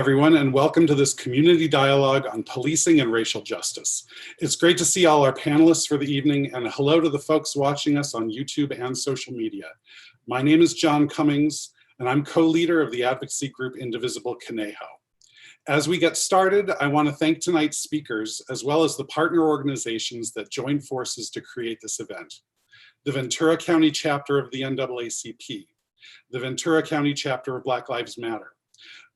Everyone, and welcome to this community dialogue on policing and racial justice. It's great to see all our panelists for the evening, and hello to the folks watching us on YouTube and social media. My name is John Cummings, and I'm co-leader of the advocacy group Indivisible Conejo. As we get started, I want to thank tonight's speakers, as well as the partner organizations that joined forces to create this event. The Ventura County chapter of the NAACP, the Ventura County chapter of Black Lives Matter,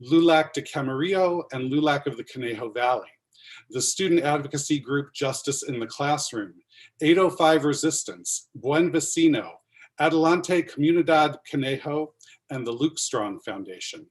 LULAC de Camarillo and LULAC of the Conejo Valley, the student advocacy group Justice in the Classroom, 805 Resistance, Buen Vecino, Adelante Comunidad Conejo, and the Luke Strong Foundation.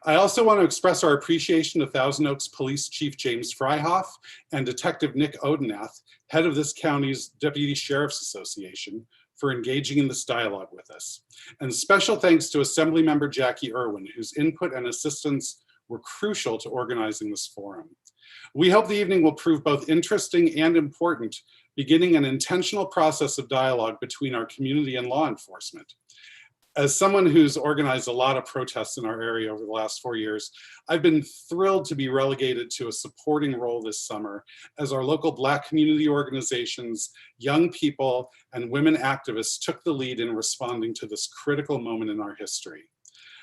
I also want to express our appreciation to Thousand Oaks Police Chief James Fryhoff and Detective Nick Odenath, head of this county's Deputy Sheriff's Association, for engaging in this dialogue with us. And special thanks to Assemblymember Jackie Irwin, whose input and assistance were crucial to organizing this forum. We hope the evening will prove both interesting and important, beginning an intentional process of dialogue between our community and law enforcement. As someone who's organized a lot of protests in our area over the last 4 years, I've been thrilled to be relegated to a supporting role this summer as our local Black community organizations, young people, and women activists took the lead in responding to this critical moment in our history.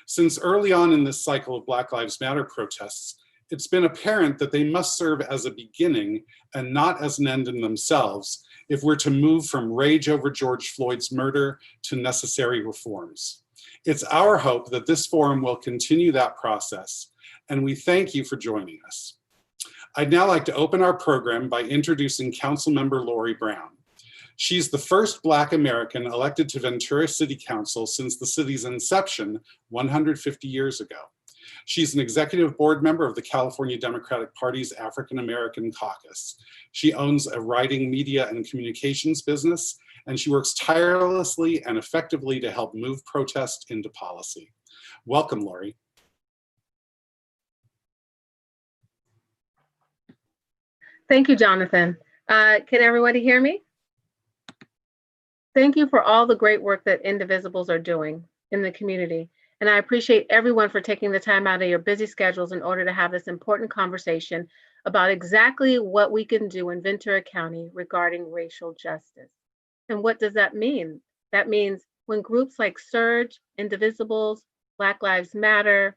Since early on in this cycle of Black Lives Matter protests, it's been apparent that they must serve as a beginning and not as an end in themselves if we're to move from rage over George Floyd's murder to necessary reforms. It's our hope that this forum will continue that process, and we thank you for joining us. I'd now like to open our program by introducing Councilmember Lori Brown. She's the first Black American elected to Ventura City Council since the city's inception 150 years ago. She's an executive board member of the California Democratic Party's African American Caucus. She owns a writing, media, and communications business, and she works tirelessly and effectively to help move protest into policy. Welcome, Lori. Thank you, Jonathan. Can everybody hear me? Thank you for all the great work that Indivisibles are doing in the community. And I appreciate everyone for taking the time out of your busy schedules in order to have this important conversation about exactly what we can do in Ventura County regarding racial justice. And what does that mean? That means when groups like Surge, Indivisibles, Black Lives Matter,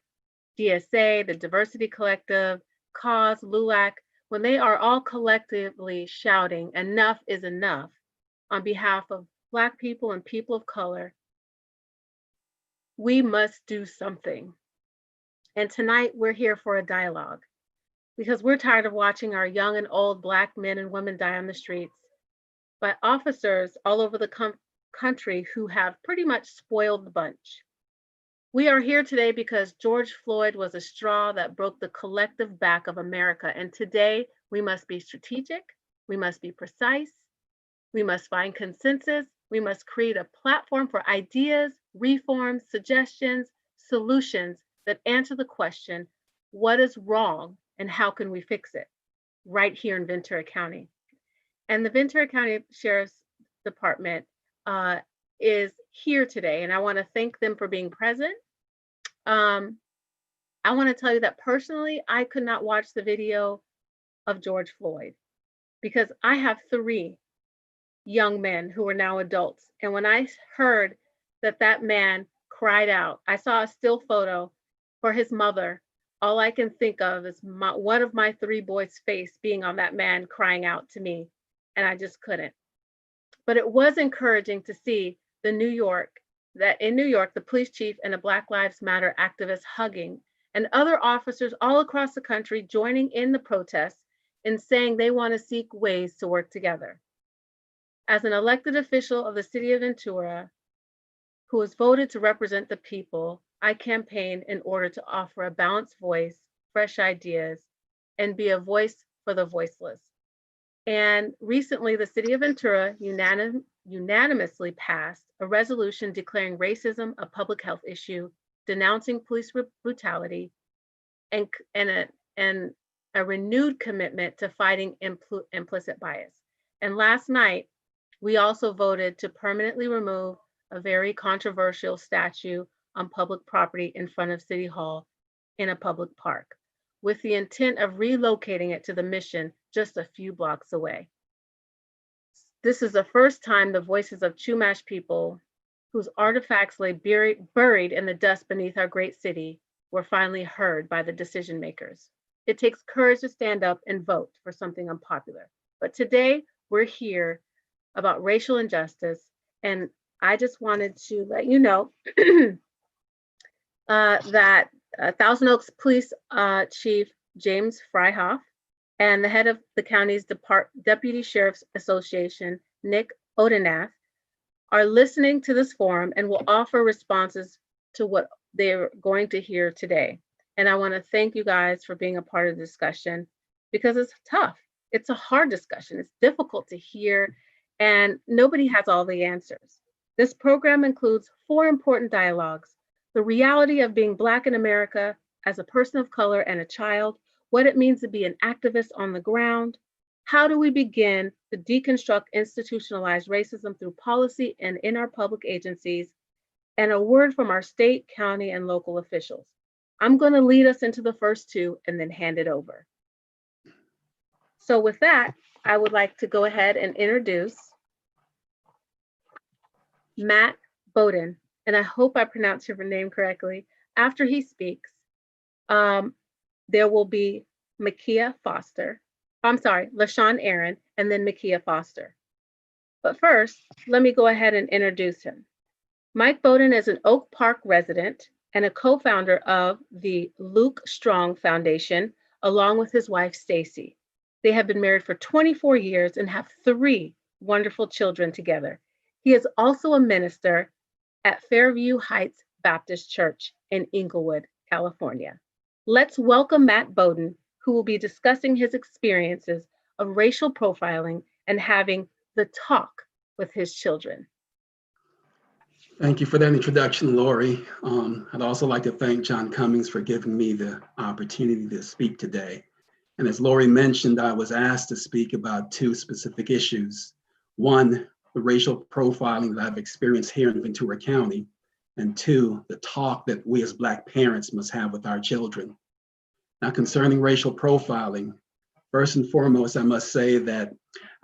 DSA, the Diversity Collective, Cause, LULAC, when they are all collectively shouting, enough is enough, on behalf of Black people and people of color, we must do something. And tonight we're here for a dialogue because we're tired of watching our young and old Black men and women die on the streets by officers all over the country who have pretty much spoiled the bunch. We are here today because George Floyd was a straw that broke the collective back of America. And today we must be strategic, we must be precise, we must find consensus, we must create a platform for ideas, reforms, suggestions, solutions that answer the question, what is wrong and how can we fix it? Right here in Ventura County. And the Ventura County Sheriff's Department is here today, and I want to thank them for being present. I want to tell you that personally, I could not watch the video of George Floyd because I have 3 young men who are now adults. And when I heard that that man cried out, I saw a still photo for his mother. All I can think of is one of my 3 boys' face being on that man crying out to me, and I just couldn't. But it was encouraging to see in New York, the police chief and a Black Lives Matter activist hugging, and other officers all across the country joining in the protests and saying they want to seek ways to work together. As an elected official of the city of Ventura, who was voted to represent the people, I campaigned in order to offer a balanced voice, fresh ideas, and be a voice for the voiceless. And recently, the city of Ventura unanimously passed a resolution declaring racism a public health issue, denouncing police brutality, and a renewed commitment to fighting implicit bias. And last night, we also voted to permanently remove a very controversial statue on public property in front of City Hall in a public park with the intent of relocating it to the Mission just a few blocks away. This is the first time the voices of Chumash people whose artifacts lay buried in the dust beneath our great city were finally heard by the decision makers. It takes courage to stand up and vote for something unpopular. But today we're here about racial injustice, and I just wanted to let you know that Thousand Oaks Police Chief James Fryhoff and the head of the county's Deputy Sheriff's Association, Nick Odenath, are listening to this forum and will offer responses to what they're going to hear today. And I want to thank you guys for being a part of the discussion because it's tough. It's a hard discussion. It's difficult to hear, and nobody has all the answers. This program includes 4 important dialogues: the reality of being Black in America as a person of color and a child, what it means to be an activist on the ground, how do we begin to deconstruct institutionalized racism through policy and in our public agencies, and a word from our state, county, and local officials. I'm going to lead us into the first 2 and then hand it over. So with that, I would like to go ahead and introduce Matt Bowden, and I hope I pronounced your name correctly. After he speaks, there will be LaShawn Aaron, and then Makia Foster. But first, let me go ahead and introduce him. Mike Bowden is an Oak Park resident and a co-founder of the Luke Strong Foundation, along with his wife, Stacy. They have been married for 24 years and have 3 wonderful children together. He is also a minister at Fairview Heights Baptist Church in Inglewood, California. Let's welcome Matt Bowden, who will be discussing his experiences of racial profiling and having the talk with his children. Thank you for that introduction, Lori. I'd also like to thank John Cummings for giving me the opportunity to speak today. And as Lori mentioned, I was asked to speak about 2 specific issues. One, the racial profiling that I've experienced here in Ventura County, and 2, the talk that we as Black parents must have with our children. Now, concerning racial profiling, first and foremost, I must say that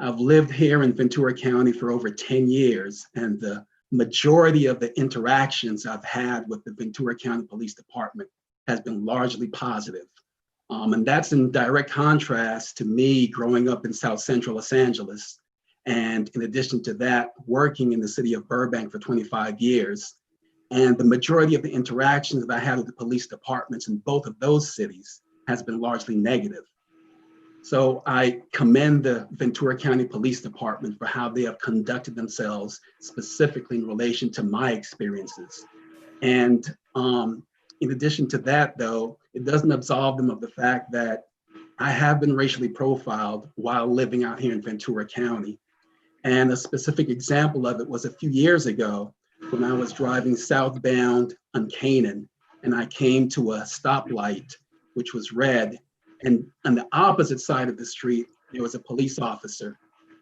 I've lived here in Ventura County for over 10 years, and the majority of the interactions I've had with the Ventura County Police Department has been largely positive. And that's in direct contrast to me growing up in South Central Los Angeles. And in addition to that, working in the city of Burbank for 25 years. And the majority of the interactions that I had with the police departments in both of those cities has been largely negative. So I commend the Ventura County Police Department for how they have conducted themselves specifically in relation to my experiences. And in addition to that, though, it doesn't absolve them of the fact that I have been racially profiled while living out here in Ventura County. And a specific example of it was a few years ago when I was driving southbound on Canaan, and I came to a stoplight, which was red. And on the opposite side of the street, there was a police officer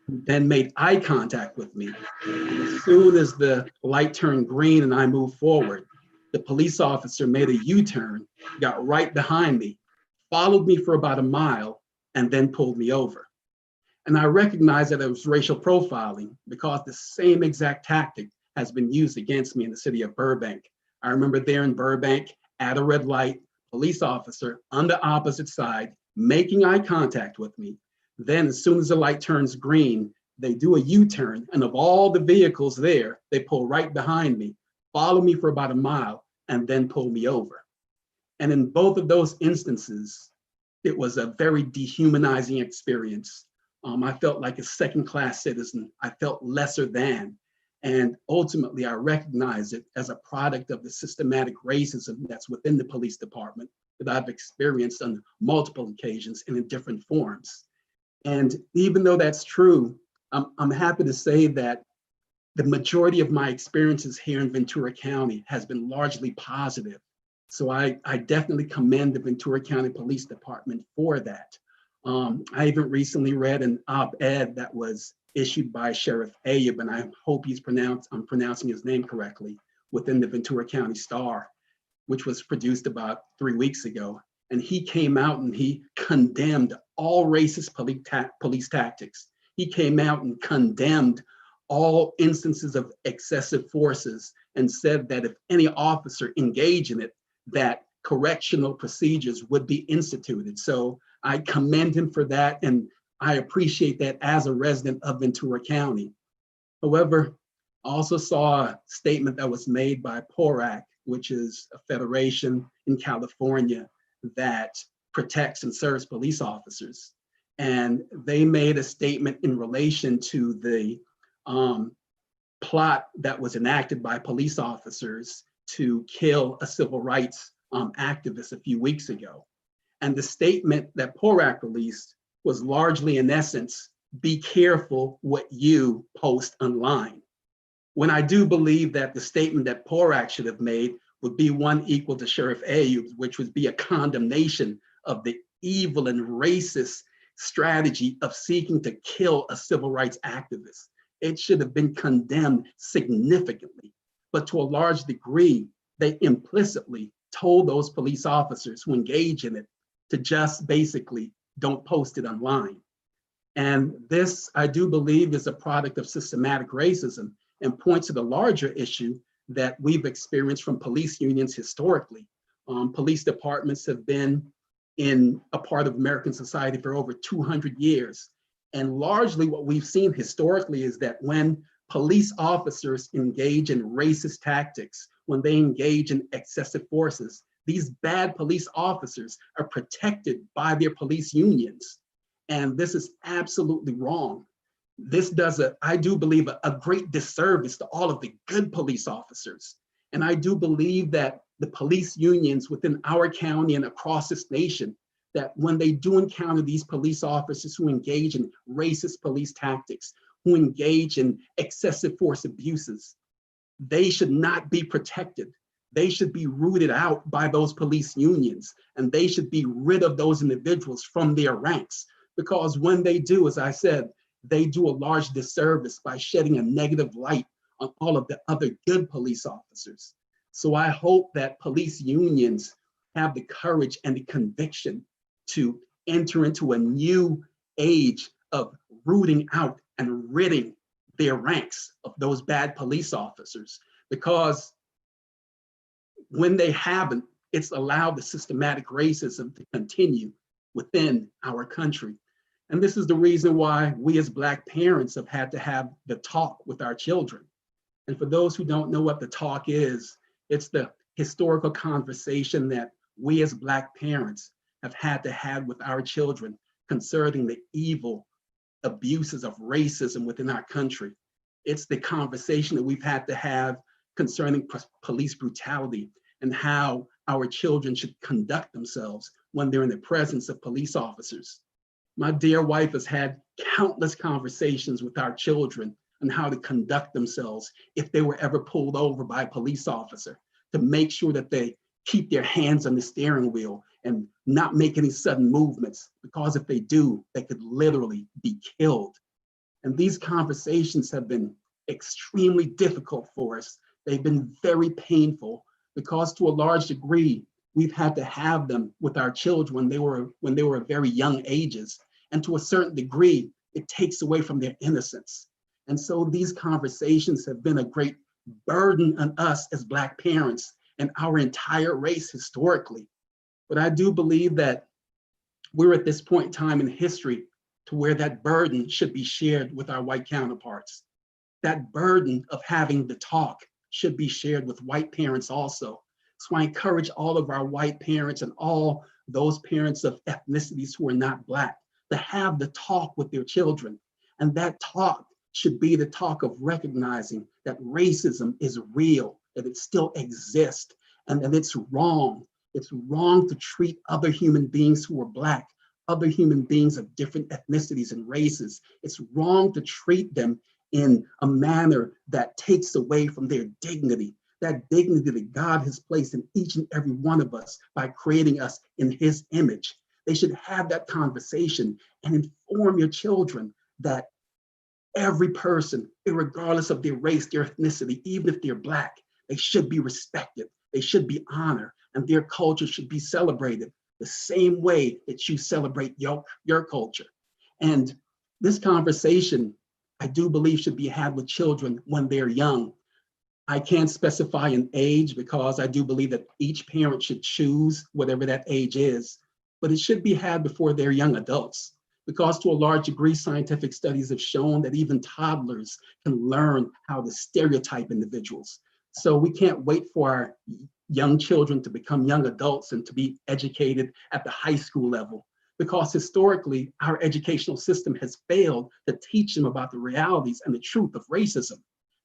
who then made eye contact with me. And as soon as the light turned green and I moved forward, the police officer made a U-turn, got right behind me, followed me for about a mile, and then pulled me over. And I recognized that it was racial profiling because the same exact tactic has been used against me in the city of Burbank. I remember there in Burbank, at a red light, police officer on the opposite side, making eye contact with me. Then as soon as the light turns green, they do a U-turn, and of all the vehicles there, they pull right behind me, follow me for about a mile, and then pull me over. And in both of those instances, it was a very dehumanizing experience. I felt like a second-class citizen. I felt lesser than. And ultimately, I recognize it as a product of the systematic racism that's within the police department that I've experienced on multiple occasions and in different forms. And even though that's true, I'm happy to say that the majority of my experiences here in Ventura County has been largely positive. So I definitely commend the Ventura County Police Department for that. I even recently read an op-ed that was issued by Sheriff Ayub, and I hope I'm pronouncing his name correctly, within the Ventura County Star, which was produced about 3 weeks ago. And he came out and he condemned all racist police tactics. He came out and condemned all instances of excessive forces and said that if any officer engaged in it, that correctional procedures would be instituted. So I commend him for that, and I appreciate that as a resident of Ventura County. However, I also saw a statement that was made by PORAC, which is a federation in California that protects and serves police officers. And they made a statement in relation to the plot that was enacted by police officers to kill a civil rights activist a few weeks ago. And the statement that PORAC released was largely, in essence, be careful what you post online. When I do believe that the statement that PORAC should have made would be one equal to Sheriff Ayub's, which would be a condemnation of the evil and racist strategy of seeking to kill a civil rights activist. It should have been condemned significantly, but to a large degree, they implicitly told those police officers who engage in it to just basically don't post it online. And this, I do believe, is a product of systematic racism and points to the larger issue that we've experienced from police unions historically. Police departments have been in a part of American society for over 200 years. And largely what we've seen historically is that when police officers engage in racist tactics, when they engage in excessive forces, these bad police officers are protected by their police unions. And this is absolutely wrong. This does, I do believe, a great disservice to all of the good police officers. And I do believe that the police unions within our county and across this nation, that when they do encounter these police officers who engage in racist police tactics, who engage in excessive force abuses, they should not be protected. They should be rooted out by those police unions, and they should be rid of those individuals from their ranks. Because when they do, as I said, they do a large disservice by shedding a negative light on all of the other good police officers. So I hope that police unions have the courage and the conviction to enter into a new age of rooting out and ridding their ranks of those bad police officers. Because when they haven't, it's allowed the systematic racism to continue within our country. And this is the reason why we as Black parents have had to have the talk with our children. And for those who don't know what the talk is, it's the historical conversation that we as Black parents have had to have with our children concerning the evil abuses of racism within our country. It's the conversation that we've had to have concerning police brutality and how our children should conduct themselves when they're in the presence of police officers. My dear wife has had countless conversations with our children on how to conduct themselves if they were ever pulled over by a police officer, to make sure that they keep their hands on the steering wheel and not make any sudden movements, because if they do, they could literally be killed. And these conversations have been extremely difficult for us. They've been very painful because to a large degree, we've had to have them with our children when they were very young ages. And to a certain degree, it takes away from their innocence. And so these conversations have been a great burden on us as Black parents and our entire race historically. But I do believe that we're at this point in time in history to where that burden should be shared with our white counterparts. That burden of having the talk should be shared with white parents also. So I encourage all of our white parents and all those parents of ethnicities who are not Black to have the talk with their children. And that talk should be the talk of recognizing that racism is real, that it still exists, and that it's wrong. It's wrong to treat other human beings who are Black, other human beings of different ethnicities and races. It's wrong to treat them in a manner that takes away from their dignity, that dignity that God has placed in each and every one of us by creating us in His image. They should have that conversation and inform your children that every person, regardless of their race, their ethnicity, even if they're Black, they should be respected, they should be honored, and their culture should be celebrated the same way that you celebrate your culture. And this conversation, I do believe, should be had with children when they're young. I can't specify an age because I do believe that each parent should choose whatever that age is, but it should be had before they're young adults, because to a large degree, scientific studies have shown that even toddlers can learn how to stereotype individuals. So we can't wait for our young children to become young adults and to be educated at the high school level, because historically, our educational system has failed to teach them about the realities and the truth of racism.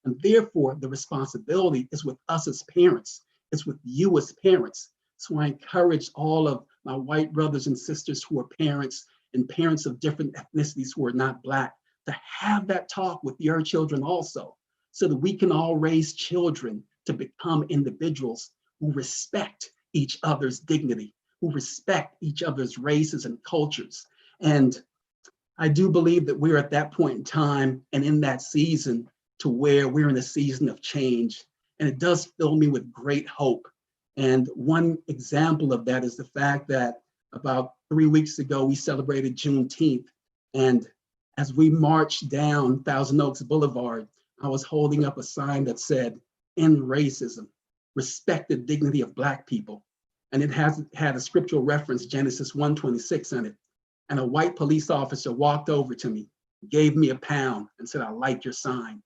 And therefore, the responsibility is with us as parents, it's with you as parents. So I encourage all of my white brothers and sisters who are parents and parents of different ethnicities who are not Black to have that talk with your children also, so that we can all raise children to become individuals who respect each other's dignity, who respect each other's races and cultures. And I do believe that we're at that point in time and in that season to where we're in a season of change. And it does fill me with great hope. And one example of that is the fact that about 3 weeks ago, we celebrated Juneteenth. And as we marched down Thousand Oaks Boulevard, I was holding up a sign that said, "End racism, respect the dignity of Black people." And it had a scriptural reference, Genesis 1:26 in it. And a white police officer walked over to me, gave me a pound and said, "I like your sign."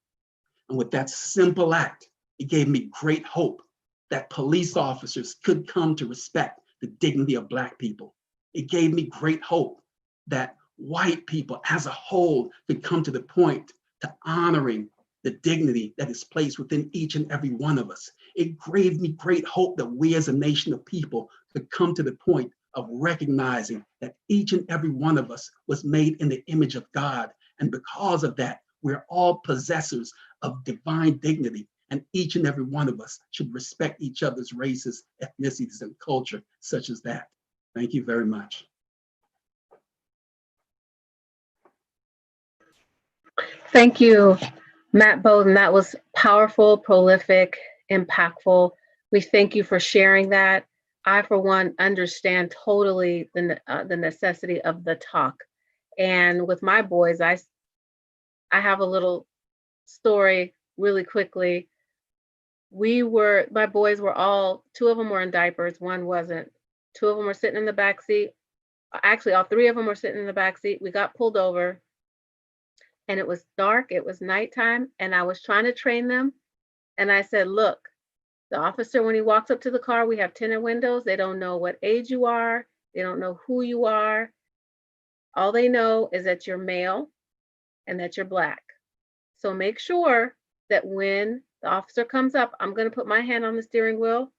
And with that simple act, it gave me great hope that police officers could come to respect the dignity of Black people. It gave me great hope that white people as a whole could come to the point to honoring the dignity that is placed within each and every one of us. It gave me great hope that we as a nation of people could come to the point of recognizing that each and every one of us was made in the image of God. And because of that, we're all possessors of divine dignity. And each and every one of us should respect each other's races, ethnicities, and culture, such as that. Thank you very much. Thank you, Matt Bowden. That was powerful, prolific, impactful. We thank you for sharing that. I, for one, understand totally the necessity of the talk. And with my boys, I have a little story really quickly. My boys were all, 2 of them were in diapers, 1 wasn't. 2 of them were sitting in the back seat. Actually, all 3 of them were sitting in the back seat. We got pulled over and it was dark, it was nighttime, and I was trying to train them. And I said, look, the officer, when he walks up to the car, we have tinted windows. They don't know what age you are. They don't know who you are. All they know is that you're male and that you're Black. So make sure that when the officer comes up, I'm going to put my hand on the steering wheel.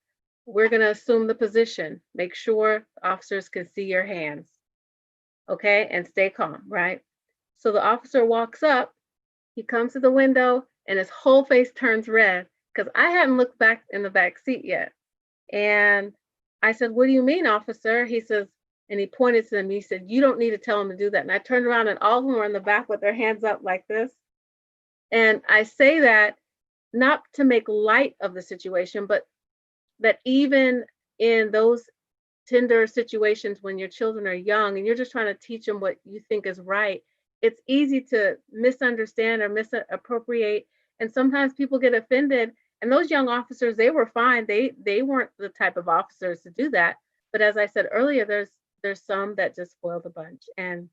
We're going to assume the position. Make sure the officers can see your hands. Okay? And stay calm, right? So the officer walks up, he comes to the window, and his whole face turns red because I hadn't looked back in the back seat yet. And I said, "What do you mean, officer?" He says, and he pointed to them. He said, "You don't need to tell him to do that." And I turned around and all of them were in the back with their hands up like this. And I say that not to make light of the situation, but that even in those tender situations when your children are young and you're just trying to teach them what you think is right, it's easy to misunderstand or misappropriate. And sometimes people get offended. And those young officers, they were fine. They weren't the type of officers to do that. But as I said earlier, there's some that just spoil the bunch. And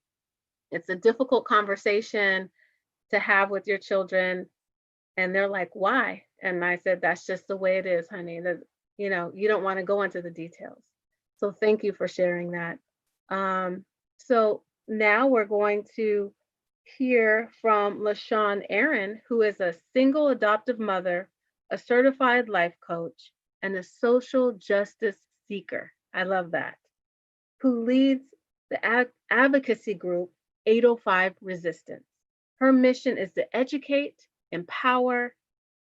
it's a difficult conversation to have with your children. And they're like, "Why?" And I said, "That's just the way it is, honey. That, you don't want to go into the details." So thank you for sharing that. So now we're going to hear from LaShawn Aaron, who is a single adoptive mother, a certified life coach, and a social justice seeker. I love that. Who leads the advocacy group 805 Resistance. Her mission is to educate, empower,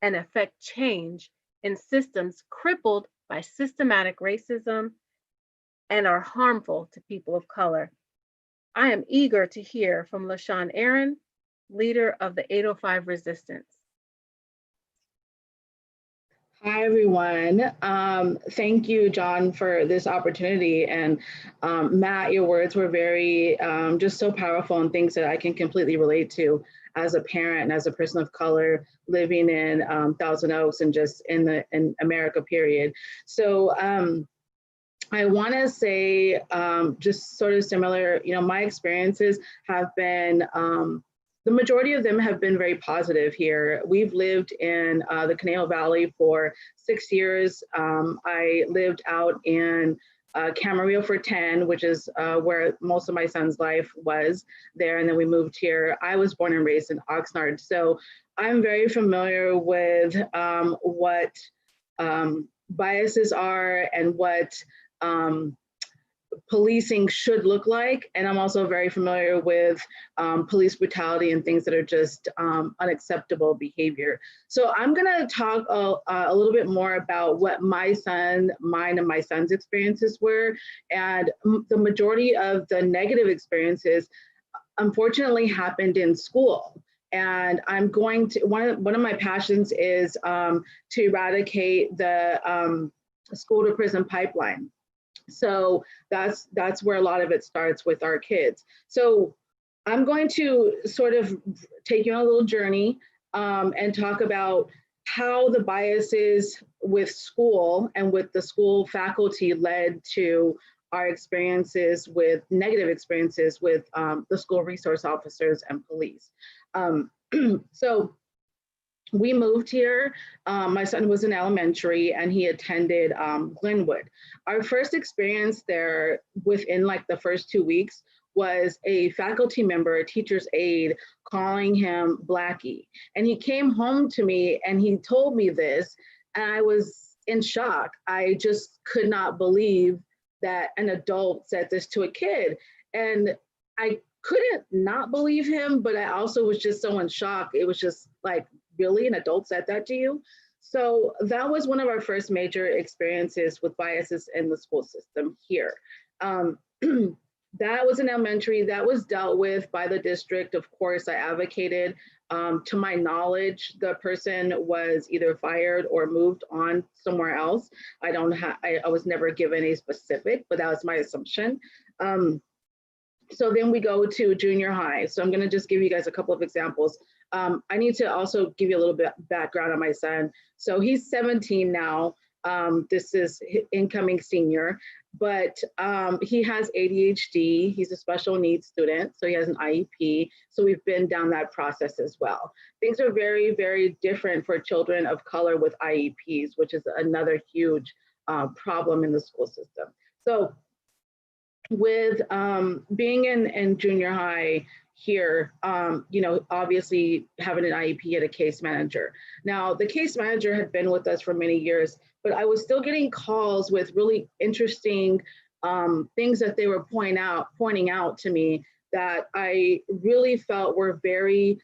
and affect change in systems crippled by systematic racism and are harmful to people of color. I am eager to hear from LaShawn Aaron, leader of the 805 Resistance. Hi, everyone. Thank you, John, for this opportunity. And Matt, your words were very just so powerful and things that I can completely relate to as a parent and as a person of color living in Thousand Oaks and just in America, period. So I want to say just sort of similar, my experiences have been the majority of them have been very positive here. We've lived in the Conejo Valley for 6 years. I lived out in Camarillo for 10, which is where most of my son's life was there. And then we moved here. I was born and raised in Oxnard. So I'm very familiar with what biases are and what policing should look like. And I'm also very familiar with police brutality and things that are just unacceptable behavior. So I'm gonna talk a little bit more about what mine and my son's experiences were. And the majority of the negative experiences unfortunately happened in school. And I'm going to, one of my passions is to eradicate the school to prison pipeline. So that's where a lot of it starts with our kids. So I'm going to sort of take you on a little journey and talk about how the biases with school and with the school faculty led to our experiences with negative experiences with the school resource officers and police. So we moved here. My son was in elementary and he attended Glenwood. Our first experience there within like the first 2 weeks was a faculty member, a teacher's aide, calling him Blackie. And he came home to me and he told me this, and I was in shock. I just could not believe that an adult said this to a kid. And I couldn't not believe him, but I also was just so in shock. It was just like, really, an adult said that to you? So that was one of our first major experiences with biases in the school system here. That was in elementary. That was dealt with by the district. Of course, I advocated. To my knowledge, the person was either fired or moved on somewhere else. I was never given a specific, but that was my assumption. So then we go to junior high. So I'm going to just give you guys a couple of examples. I need to also give you a little bit background on my son. So he's 17 now. This is incoming senior, but he has ADHD. He's a special needs student, so he has an IEP. So we've been down that process as well. Things are very, very different for children of color with IEPs, which is another huge problem in the school system. So with being in junior high here, obviously having an IEP at a case manager. Now, the case manager had been with us for many years, but I was still getting calls with really interesting things that they were pointing out to me that I really felt were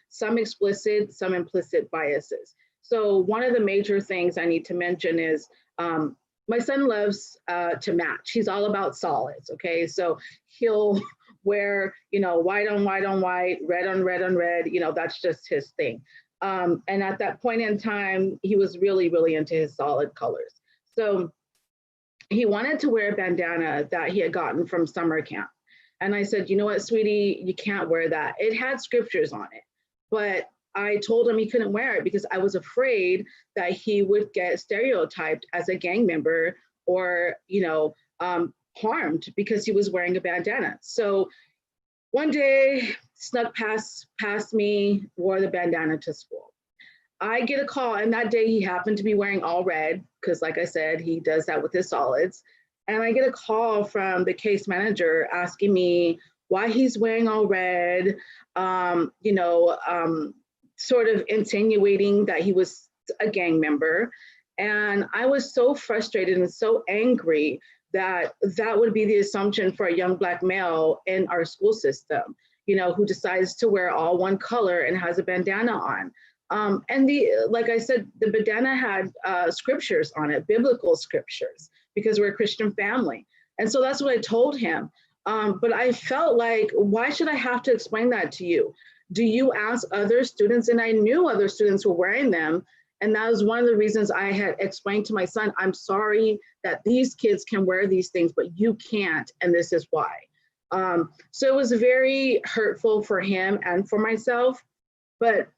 some explicit, some implicit biases. So one of the major things I need to mention is my son loves to match. He's all about solids, okay? So he'll wear, white on white on white, red on red on red, that's just his thing. And at that point in time, he was really, really into his solid colors. So he wanted to wear a bandana that he had gotten from summer camp. And I said, you know what, sweetie, you can't wear that. It had scriptures on it, but I told him he couldn't wear it because I was afraid that he would get stereotyped as a gang member or, harmed because he was wearing a bandana. So one day, snuck past me, wore the bandana to school. I get a call, and that day he happened to be wearing all red, because like I said, he does that with his solids. And I get a call from the case manager asking me why he's wearing all red, sort of insinuating that he was a gang member. And I was so frustrated and so angry that would be the assumption for a young Black male in our school system, who decides to wear all one color and has a bandana on. And like I said, the bandana had scriptures on it, biblical scriptures, because we're a Christian family. And so that's what I told him. But I felt like, why should I have to explain that to you? Do you ask other students? And I knew other students were wearing them. And that was one of the reasons I had explained to my son, I'm sorry that these kids can wear these things, but you can't, and this is why. So it was very hurtful for him and for myself, but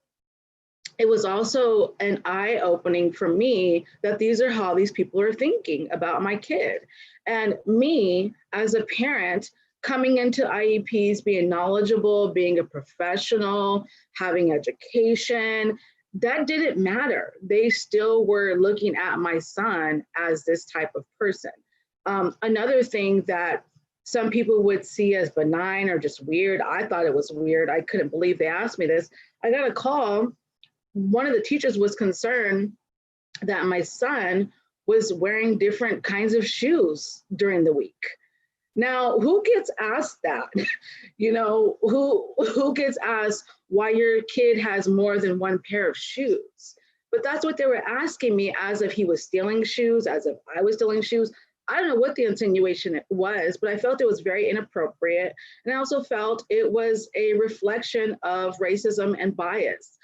it was also an eye-opening for me that these are how these people are thinking about my kid. And me, as a parent, coming into IEPs, being knowledgeable, being a professional, having education, that didn't matter. They still were looking at my son as this type of person. Another thing that some people would see as benign or just weird, I thought it was weird. I couldn't believe they asked me this. I got a call. One of the teachers was concerned that my son was wearing different kinds of shoes during the week. Now, who gets asked that? You know, who gets asked why your kid has more than one pair of shoes? But that's what they were asking me, as if he was stealing shoes, as if I was stealing shoes. I don't know what the insinuation was, but I felt it was very inappropriate. And I also felt it was a reflection of racism and bias.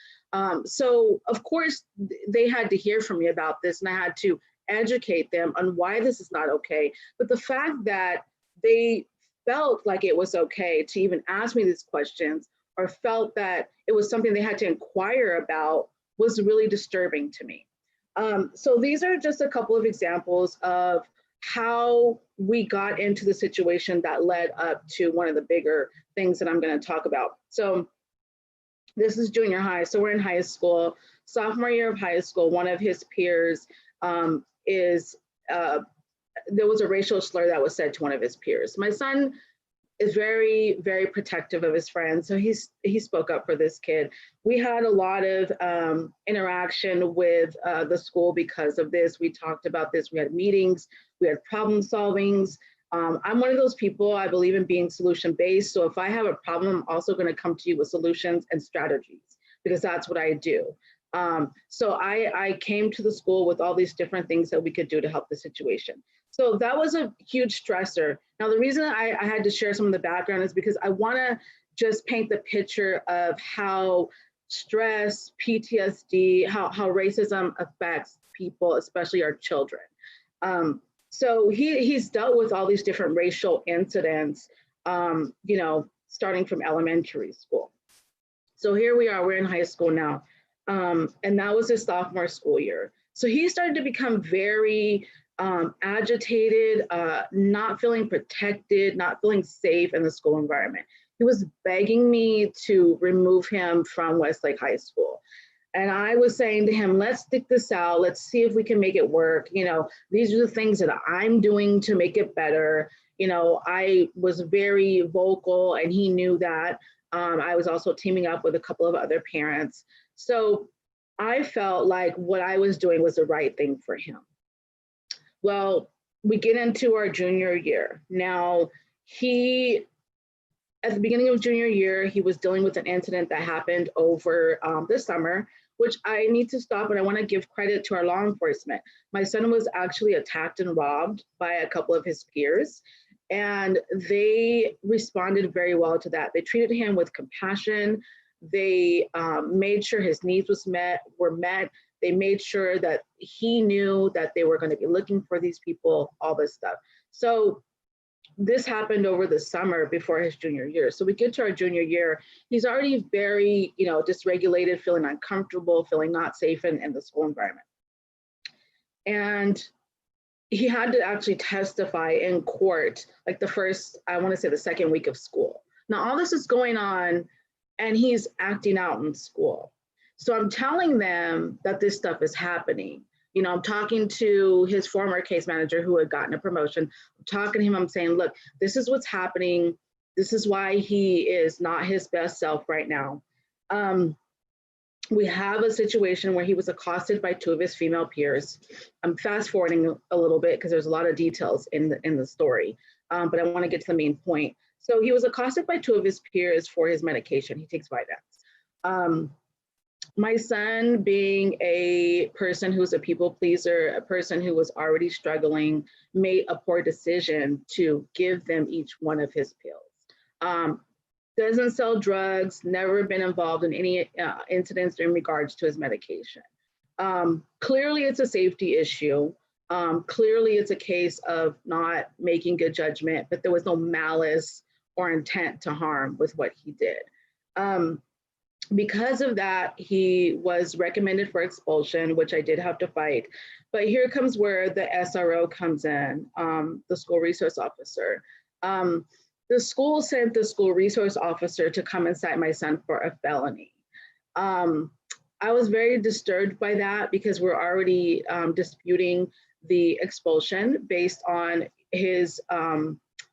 So of course, they had to hear from me about this, and I had to educate them on why this is not okay. But the fact that they felt like it was okay to even ask me these questions, or felt that it was something they had to inquire about, was really disturbing to me. So these are just a couple of examples of how we got into the situation that led up to one of the bigger things that I'm going to talk about. So this is junior high. So we're in high school, sophomore year of high school. One of his peers there was a racial slur that was said to one of his peers. My son is very, very protective of his friends. So he spoke up for this kid. We had a lot of interaction with the school because of this. We talked about this. We had meetings. We had problem solvings. I'm one of those people, I believe in being solution-based. So if I have a problem, I'm also going to come to you with solutions and strategies, because that's what I do. So I came to the school with all these different things that we could do to help the situation. So that was a huge stressor. Now, the reason I had to share some of the background is because I want to just paint the picture of how stress, PTSD, how racism affects people, especially our children. So he's dealt with all these different racial incidents, you know, starting from elementary school. So here we are, we're in high school now. And that was his sophomore school year. So he started to become very agitated, not feeling protected, not feeling safe in the school environment. He was begging me to remove him from Westlake High School. And I was saying to him, let's stick this out. Let's see if we can make it work. You know, these are the things that I'm doing to make it better. You know, I was very vocal, and he knew that. I was also teaming up with a couple of other parents. So I felt like what I was doing was the right thing for him. Well, we get into our junior year. Now, at the beginning of junior year, he was dealing with an incident that happened over the summer, which I need to stop, and I want to give credit to our law enforcement. My son was actually attacked and robbed by a couple of his peers, and they responded very well to that. They treated him with compassion. They made sure his needs were met. They made sure that he knew that they were going to be looking for these people, all this stuff. So this happened over the summer before his junior year. So we get to our junior year, he's already very, you know, dysregulated, feeling uncomfortable, feeling not safe in the school environment. And he had to actually testify in court, like the second week of school. Now, all this is going on, and he's acting out in school. So I'm telling them that this stuff is happening. You know, I'm talking to his former case manager who had gotten a promotion. I'm talking to him, I'm saying, look, this is what's happening. This is why he is not his best self right now. We have a situation where he was accosted by two of his female peers. I'm fast forwarding a little bit because there's a lot of details in the story, but I want to get to the main point. So he was accosted by two of his peers for his medication. He takes Vyvanse. My son, being a person who's a people pleaser, a person who was already struggling, made a poor decision to give them each one of his pills. Doesn't sell drugs, never been involved in any incidents in regards to his medication. Clearly, it's a safety issue. Clearly, it's a case of not making good judgment, but there was no malice or intent to harm with what he did. Because of that, he was recommended for expulsion, which I did have to fight. But here comes where the SRO comes in, the school resource officer. The school sent the school resource officer to come and cite my son for a felony. I was very disturbed by that because we're already disputing the expulsion based on his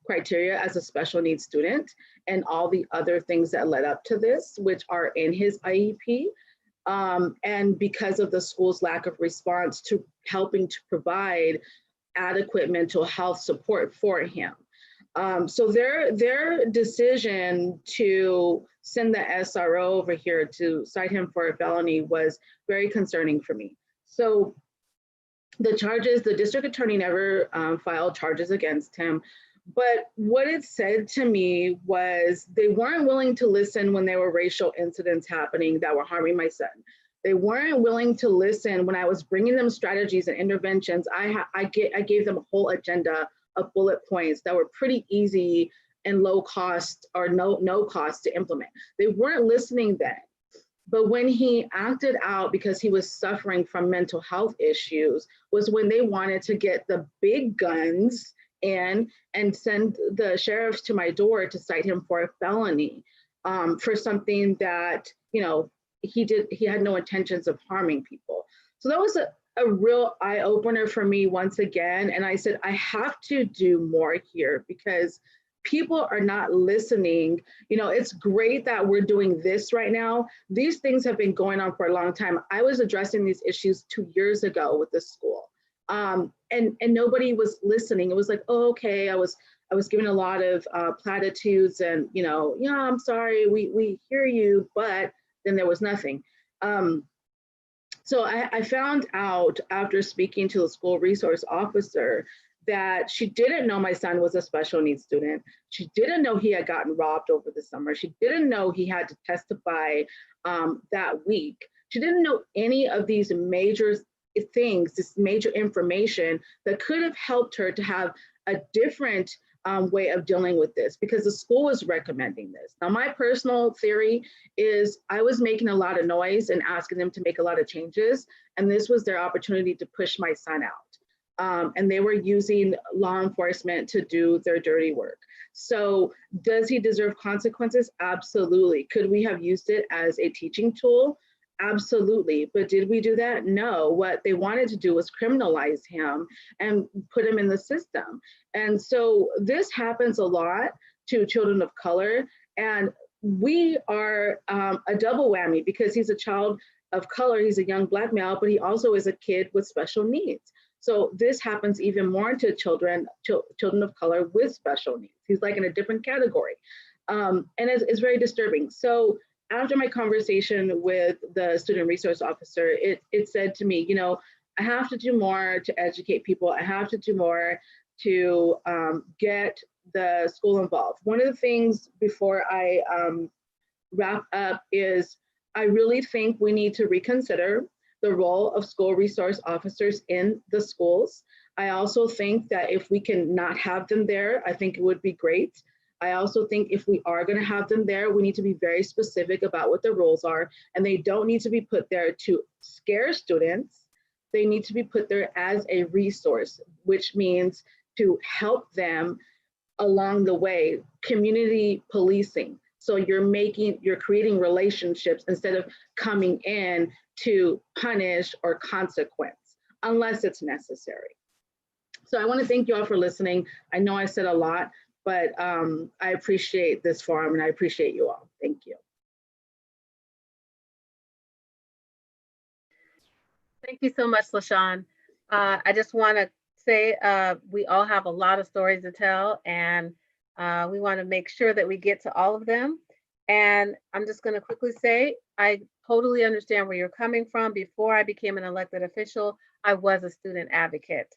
criteria as a special needs student and all the other things that led up to this, which are in his IEP. And because of the school's lack of response to helping to provide adequate mental health support for him. So their decision to send the SRO over here to cite him for a felony was very concerning for me. So the charges, the district attorney never filed charges against him. But what it said to me was they weren't willing to listen when there were racial incidents happening that were harming my son. They weren't willing to listen when I was bringing them strategies and interventions. I gave them a whole agenda of bullet points that were pretty easy and low cost or no cost to implement. They weren't listening then. But when he acted out because he was suffering from mental health issues was when they wanted to get the big guns in and send the sheriffs to my door to cite him for a felony for something that, you know, he had no intentions of harming people. So that was a real eye opener for me once again. And I said, I have to do more here because people are not listening. You know, it's great that we're doing this right now. These things have been going on for a long time. I was addressing these issues 2 years ago with the school. And nobody was listening. It was like, oh, okay, I was giving a lot of platitudes and, you know, yeah, I'm sorry, we hear you, but then there was nothing. So I found out after speaking to the school resource officer that she didn't know my son was a special needs student. She didn't know he had gotten robbed over the summer. She didn't know he had to testify that week. She didn't know any of these major things, this major information that could have helped her to have a different way of dealing with this because the school was recommending this. Now, my personal theory is I was making a lot of noise and asking them to make a lot of changes, and this was their opportunity to push my son out. And they were using law enforcement to do their dirty work. So does he deserve consequences? Absolutely. Could we have used it as a teaching tool? Absolutely. But did we do that? No. What they wanted to do was criminalize him and put him in the system. And so this happens a lot to children of color. And we are a double whammy because he's a child of color. He's a young Black male, but he also is a kid with special needs. So this happens even more to children of color with special needs. He's like in a different category. And it's very disturbing. So after my conversation with the student resource officer, it said to me, you know, I have to do more to educate people. I have to do more to get the school involved. One of the things before I wrap up is I really think we need to reconsider the role of school resource officers in the schools. I also think that if we can not have them there, I think it would be great. I also think if we are going to have them there, we need to be very specific about what the rules are, and they don't need to be put there to scare students. They need to be put there as a resource, which means to help them along the way, community policing. So you're creating relationships instead of coming in to punish or consequence, unless it's necessary. So I want to thank you all for listening. I know I said a lot, but I appreciate this forum and I appreciate you all. Thank you. Thank you so much, LaShawn. I just want to say we all have a lot of stories to tell, and we want to make sure that we get to all of them. And I'm just going to quickly say, I totally understand where you're coming from. Before I became an elected official, I was a student advocate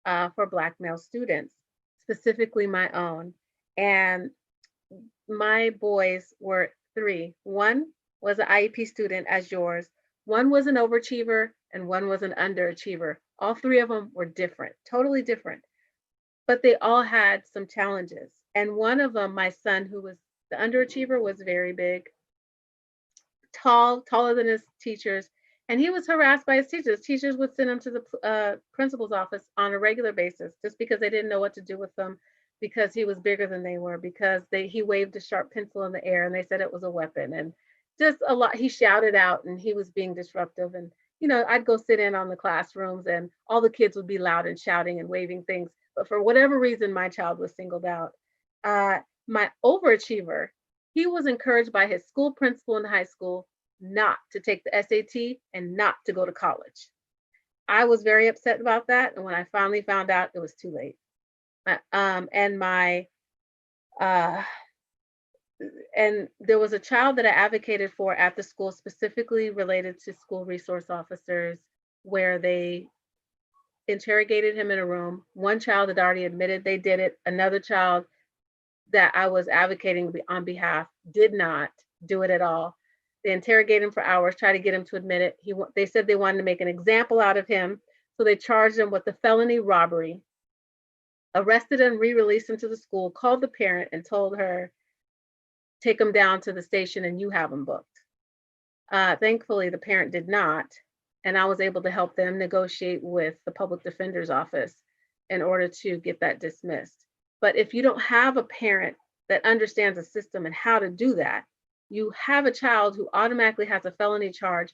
for Black male students, specifically my own. And my boys were 3. One was an IEP student as yours. One was an overachiever and one was an underachiever. All three of them were different, totally different, but they all had some challenges. And one of them, my son, who was the underachiever, was very big, tall, taller than his teachers, and he was harassed by his teachers. Teachers would send him to the principal's office on a regular basis just because they didn't know what to do with him, because he was bigger than they were, because he waved a sharp pencil in the air and they said it was a weapon, and just a lot. He shouted out and he was being disruptive. And I'd go sit in on the classrooms and all the kids would be loud and shouting and waving things. But for whatever reason, my child was singled out. My overachiever, he was encouraged by his school principal in high school not to take the SAT and not to go to college. I was very upset about that. And when I finally found out, it was too late. And there was a child that I advocated for at the school, specifically related to school resource officers, where they interrogated him in a room. One child had already admitted they did it. Another child that I was advocating on behalf did not do it at all. They interrogated him for hours, tried to get him to admit it. They said they wanted to make an example out of him. So they charged him with a felony robbery, arrested and re-released him to the school, called the parent and told her, take him down to the station and you have him booked. Thankfully, the parent did not. And I was able to help them negotiate with the public defender's office in order to get that dismissed. But if you don't have a parent that understands the system and how to do that, you have a child who automatically has a felony charge,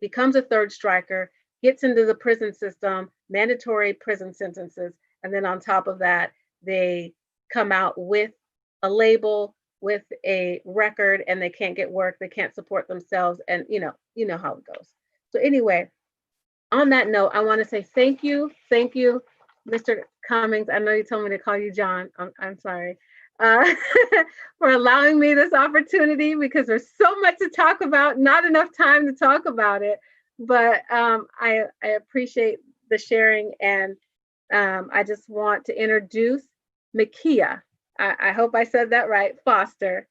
becomes a third striker, gets into the prison system, mandatory prison sentences. And then on top of that, they come out with a label, with a record, and they can't get work, they can't support themselves. And you know how it goes. So anyway, on that note, I want to say thank you, Mr. Cummings. I know you told me to call you John. I'm sorry for allowing me this opportunity, because there's so much to talk about, not enough time to talk about it. But I appreciate the sharing, and I just want to introduce Makia. I hope I said that right, Foster,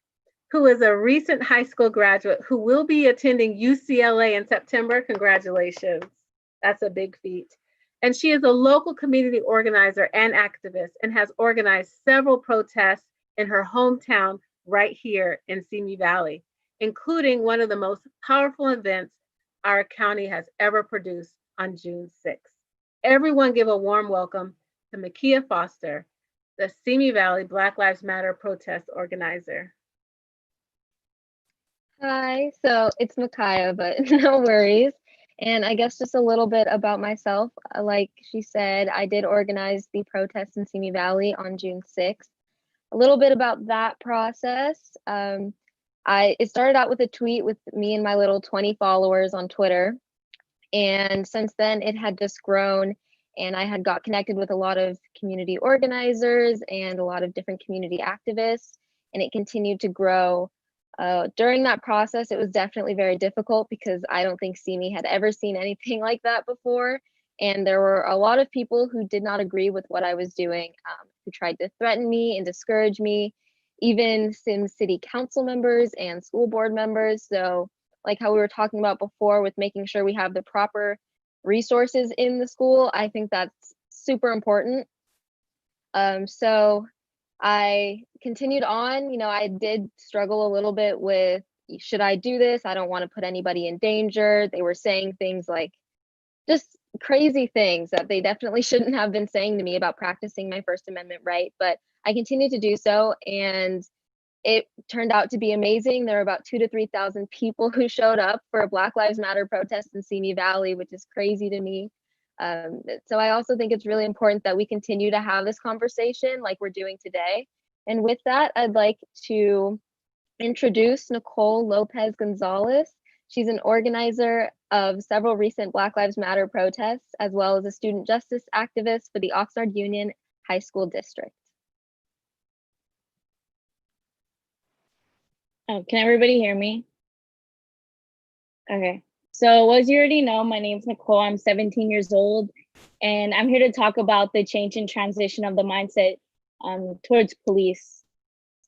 who is a recent high school graduate who will be attending UCLA in September. Congratulations. That's a big feat. And she is a local community organizer and activist and has organized several protests in her hometown right here in Simi Valley, including one of the most powerful events our county has ever produced on June 6th. Everyone give a warm welcome to Makia Foster, the Simi Valley Black Lives Matter protest organizer. Hi, so it's Micaiah, but no worries. And I guess just a little bit about myself. Like she said, I did organize the protest in Simi Valley on June 6th. A little bit about that process. It started out with a tweet with me and my little 20 followers on Twitter. And since then it had just grown, and I had got connected with a lot of community organizers and a lot of different community activists, and it continued to grow. During that process, it was definitely very difficult because I don't think Simi had ever seen anything like that before. And there were a lot of people who did not agree with what I was doing, who tried to threaten me and discourage me, even some city council members and school board members. So like how we were talking about before with making sure we have the proper resources in the school, I think that's super important. So I continued on. I did struggle a little bit with, should I do this? I don't want to put anybody in danger. They were saying things like just crazy things that they definitely shouldn't have been saying to me about practicing my First Amendment right. But I continued to do so, and it turned out to be amazing. There were about 2,000 to 3,000 people who showed up for a Black Lives Matter protest in Simi Valley, which is crazy to me. So I also think it's really important that we continue to have this conversation like we're doing today. And with that, I'd like to introduce Nicole Lopez Gonzalez. She's an organizer of several recent Black Lives Matter protests, as well as a student justice activist for the Oxnard Union High School District. Oh, can everybody hear me? Okay. So as you already know, my name's Nicole. I'm 17 years old, and I'm here to talk about the change and transition of the mindset towards police.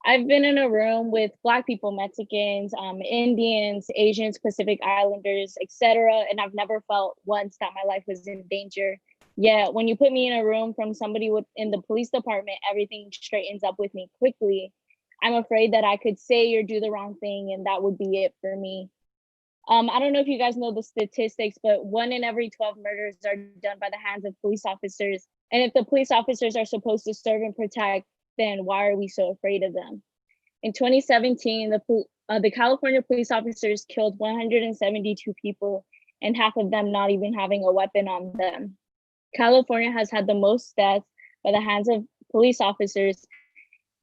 I've been in a room with Black people, Mexicans, Indians, Asians, Pacific Islanders, etc., and I've never felt once that my life was in danger. Yet when you put me in a room from somebody in the police department, everything straightens up with me quickly. I'm afraid that I could say or do the wrong thing, and that would be it for me. I don't know if you guys know the statistics, but 1 in every 12 murders are done by the hands of police officers. And if the police officers are supposed to serve and protect, then why are we so afraid of them? In 2017, the California police officers killed 172 people, and half of them not even having a weapon on them. California has had the most deaths by the hands of police officers.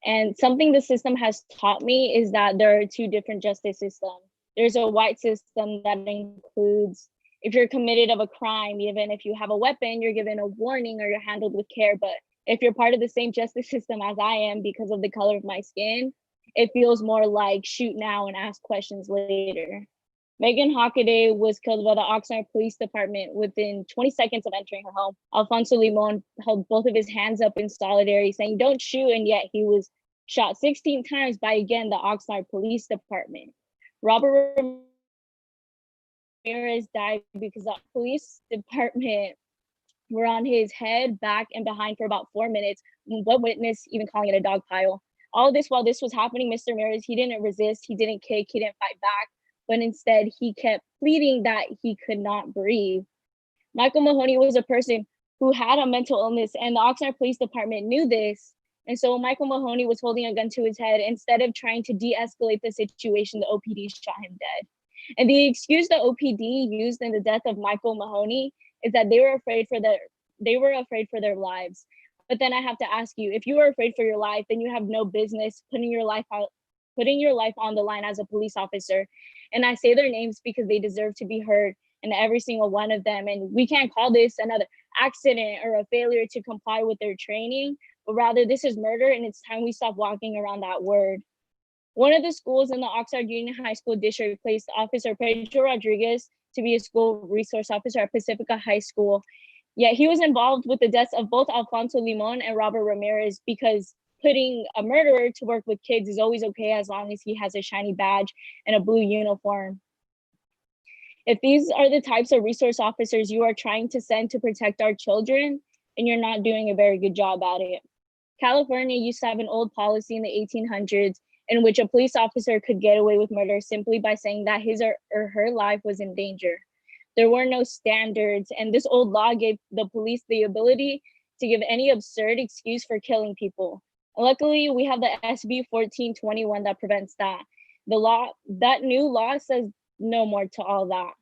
And something the system has taught me is that there are two different justice systems. There's a white system that includes if you're committed of a crime, even if you have a weapon, you're given a warning or you're handled with care. But if you're part of the same justice system as I am because of the color of my skin, it feels more like shoot now and ask questions later. Megan Hockaday was killed by the Oxnard Police Department within 20 seconds of entering her home. Alfonso Limon held both of his hands up in solidarity, saying, "Don't shoot," and yet he was shot 16 times by, again, the Oxnard Police Department. Robert Ramirez died because the police department were on his head, back, and behind for about 4 minutes. One witness even calling it a dog pile. All this while this was happening, Mr. Ramirez, he didn't resist, he didn't kick, he didn't fight back, but instead he kept pleading that he could not breathe. Michael Mahoney was a person who had a mental illness, and the Oxnard Police Department knew this. And so when Michael Mahoney was holding a gun to his head, instead of trying to de-escalate the situation, the OPD shot him dead. And the excuse the OPD used in the death of Michael Mahoney is that they were afraid for their lives. But then I have to ask you, if you are afraid for your life, then you have no business putting your life on the line as a police officer. And I say their names because they deserve to be heard, and every single one of them. And we can't call this another accident or a failure to comply with their training, but rather this is murder, and it's time we stop walking around that word. One of the schools in the Oxnard Union High School District placed Officer Pedro Rodriguez to be a school resource officer at Pacifica High School. Yet he was involved with the deaths of both Alfonso Limon and Robert Ramirez, because putting a murderer to work with kids is always okay as long as he has a shiny badge and a blue uniform. If these are the types of resource officers you are trying to send to protect our children, then you're not doing a very good job at it. California used to have an old policy in the 1800s in which a police officer could get away with murder simply by saying that his or her life was in danger. There were no standards, and this old law gave the police the ability to give any absurd excuse for killing people. And luckily, we have the SB 1421 that prevents that. That new law says no more to all that.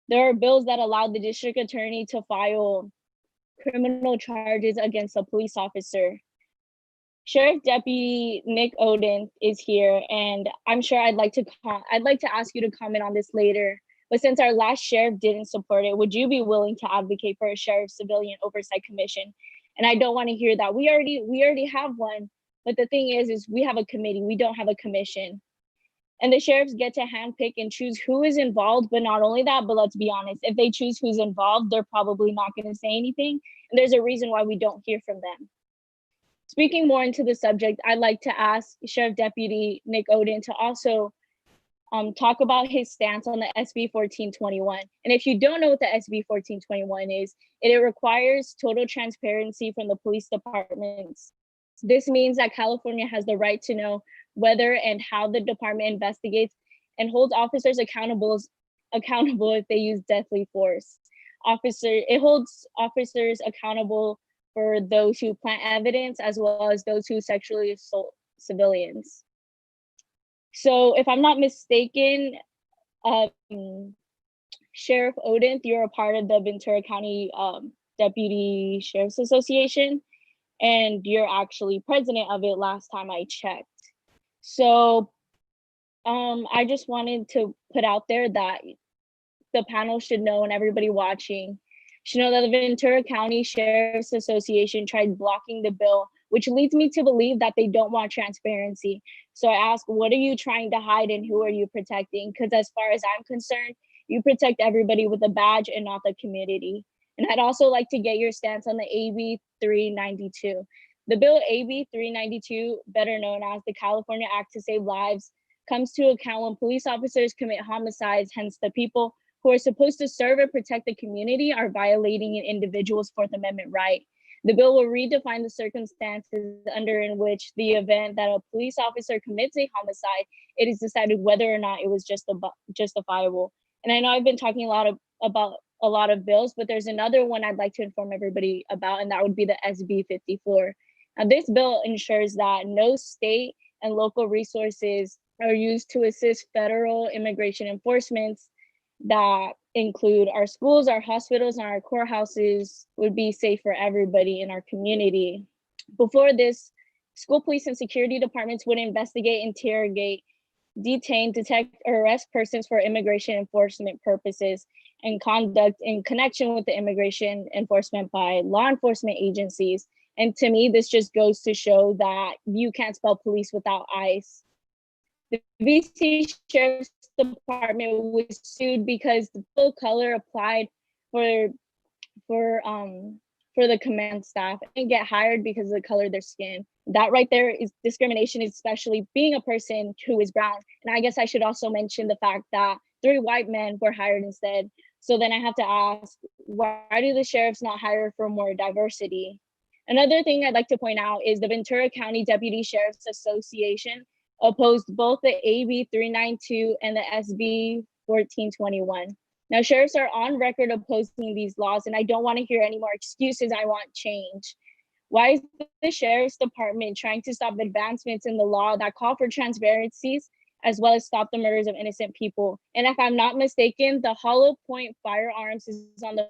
There are bills that allow the district attorney to file criminal charges against a police officer. Sheriff Deputy Nick Oden is here, and I'm sure I'd like to ask you to comment on this later. But since our last sheriff didn't support it, would you be willing to advocate for a sheriff civilian oversight commission? And I don't want to hear that we already have one, but the thing is we have a committee. We don't have a commission. And the sheriffs get to handpick and choose who is involved. But not only that, but let's be honest, if they choose who's involved, they're probably not going to say anything. And there's a reason why we don't hear from them. Speaking more into the subject, I'd like to ask Sheriff Deputy Nick Oden to also talk about his stance on the SB 1421. And if you don't know what the SB 1421 is, it requires total transparency from the police departments. This means that California has the right to know whether and how the department investigates and holds officers accountable if they use deadly force. It holds officers accountable for those who plant evidence as well as those who sexually assault civilians. So if I'm not mistaken, Sheriff Oden, you're a part of the Ventura County Deputy Sheriff's Association, and you're actually president of it last time I checked. So I just wanted to put out there that the panel should know, and everybody watching should know, that the Ventura County Sheriff's Association tried blocking the bill, which leads me to believe that they don't want transparency. So I ask, what are you trying to hide and who are you protecting? Because as far as I'm concerned, you protect everybody with a badge and not the community. And I'd also like to get your stance on the AB 392. The bill AB 392, better known as the California Act to Save Lives, comes to account when police officers commit homicides, hence the people who are supposed to serve and protect the community are violating an individual's Fourth Amendment right. The bill will redefine the circumstances under in which the event that a police officer commits a homicide, it is decided whether or not it was justifiable. And I know I've been talking about a lot of bills, but there's another one I'd like to inform everybody about, and that would be the SB 54. Now, this bill ensures that no state and local resources are used to assist federal immigration enforcements that include our schools, our hospitals, and our courthouses would be safe for everybody in our community. Before this, school police and security departments would investigate, interrogate, detain, detect, or arrest persons for immigration enforcement purposes and conduct in connection with the immigration enforcement by law enforcement agencies. And to me, this just goes to show that you can't spell police without ICE. The VC Sheriff's Department was sued because the full color applied for the command staff and get hired because of the color of their skin. That right there is discrimination, especially being a person who is brown. And I guess I should also mention the fact that 3 white men were hired instead. So then I have to ask, why do the sheriffs not hire for more diversity? Another thing I'd like to point out is the Ventura County Deputy Sheriff's Association opposed both the AB 392 and the SB 1421. Now, sheriffs are on record opposing these laws, and I don't want to hear any more excuses. I want change. Why is the Sheriff's Department trying to stop advancements in the law that call for transparencies, as well as stop the murders of innocent people? And if I'm not mistaken, the Hollow Point Firearms is on the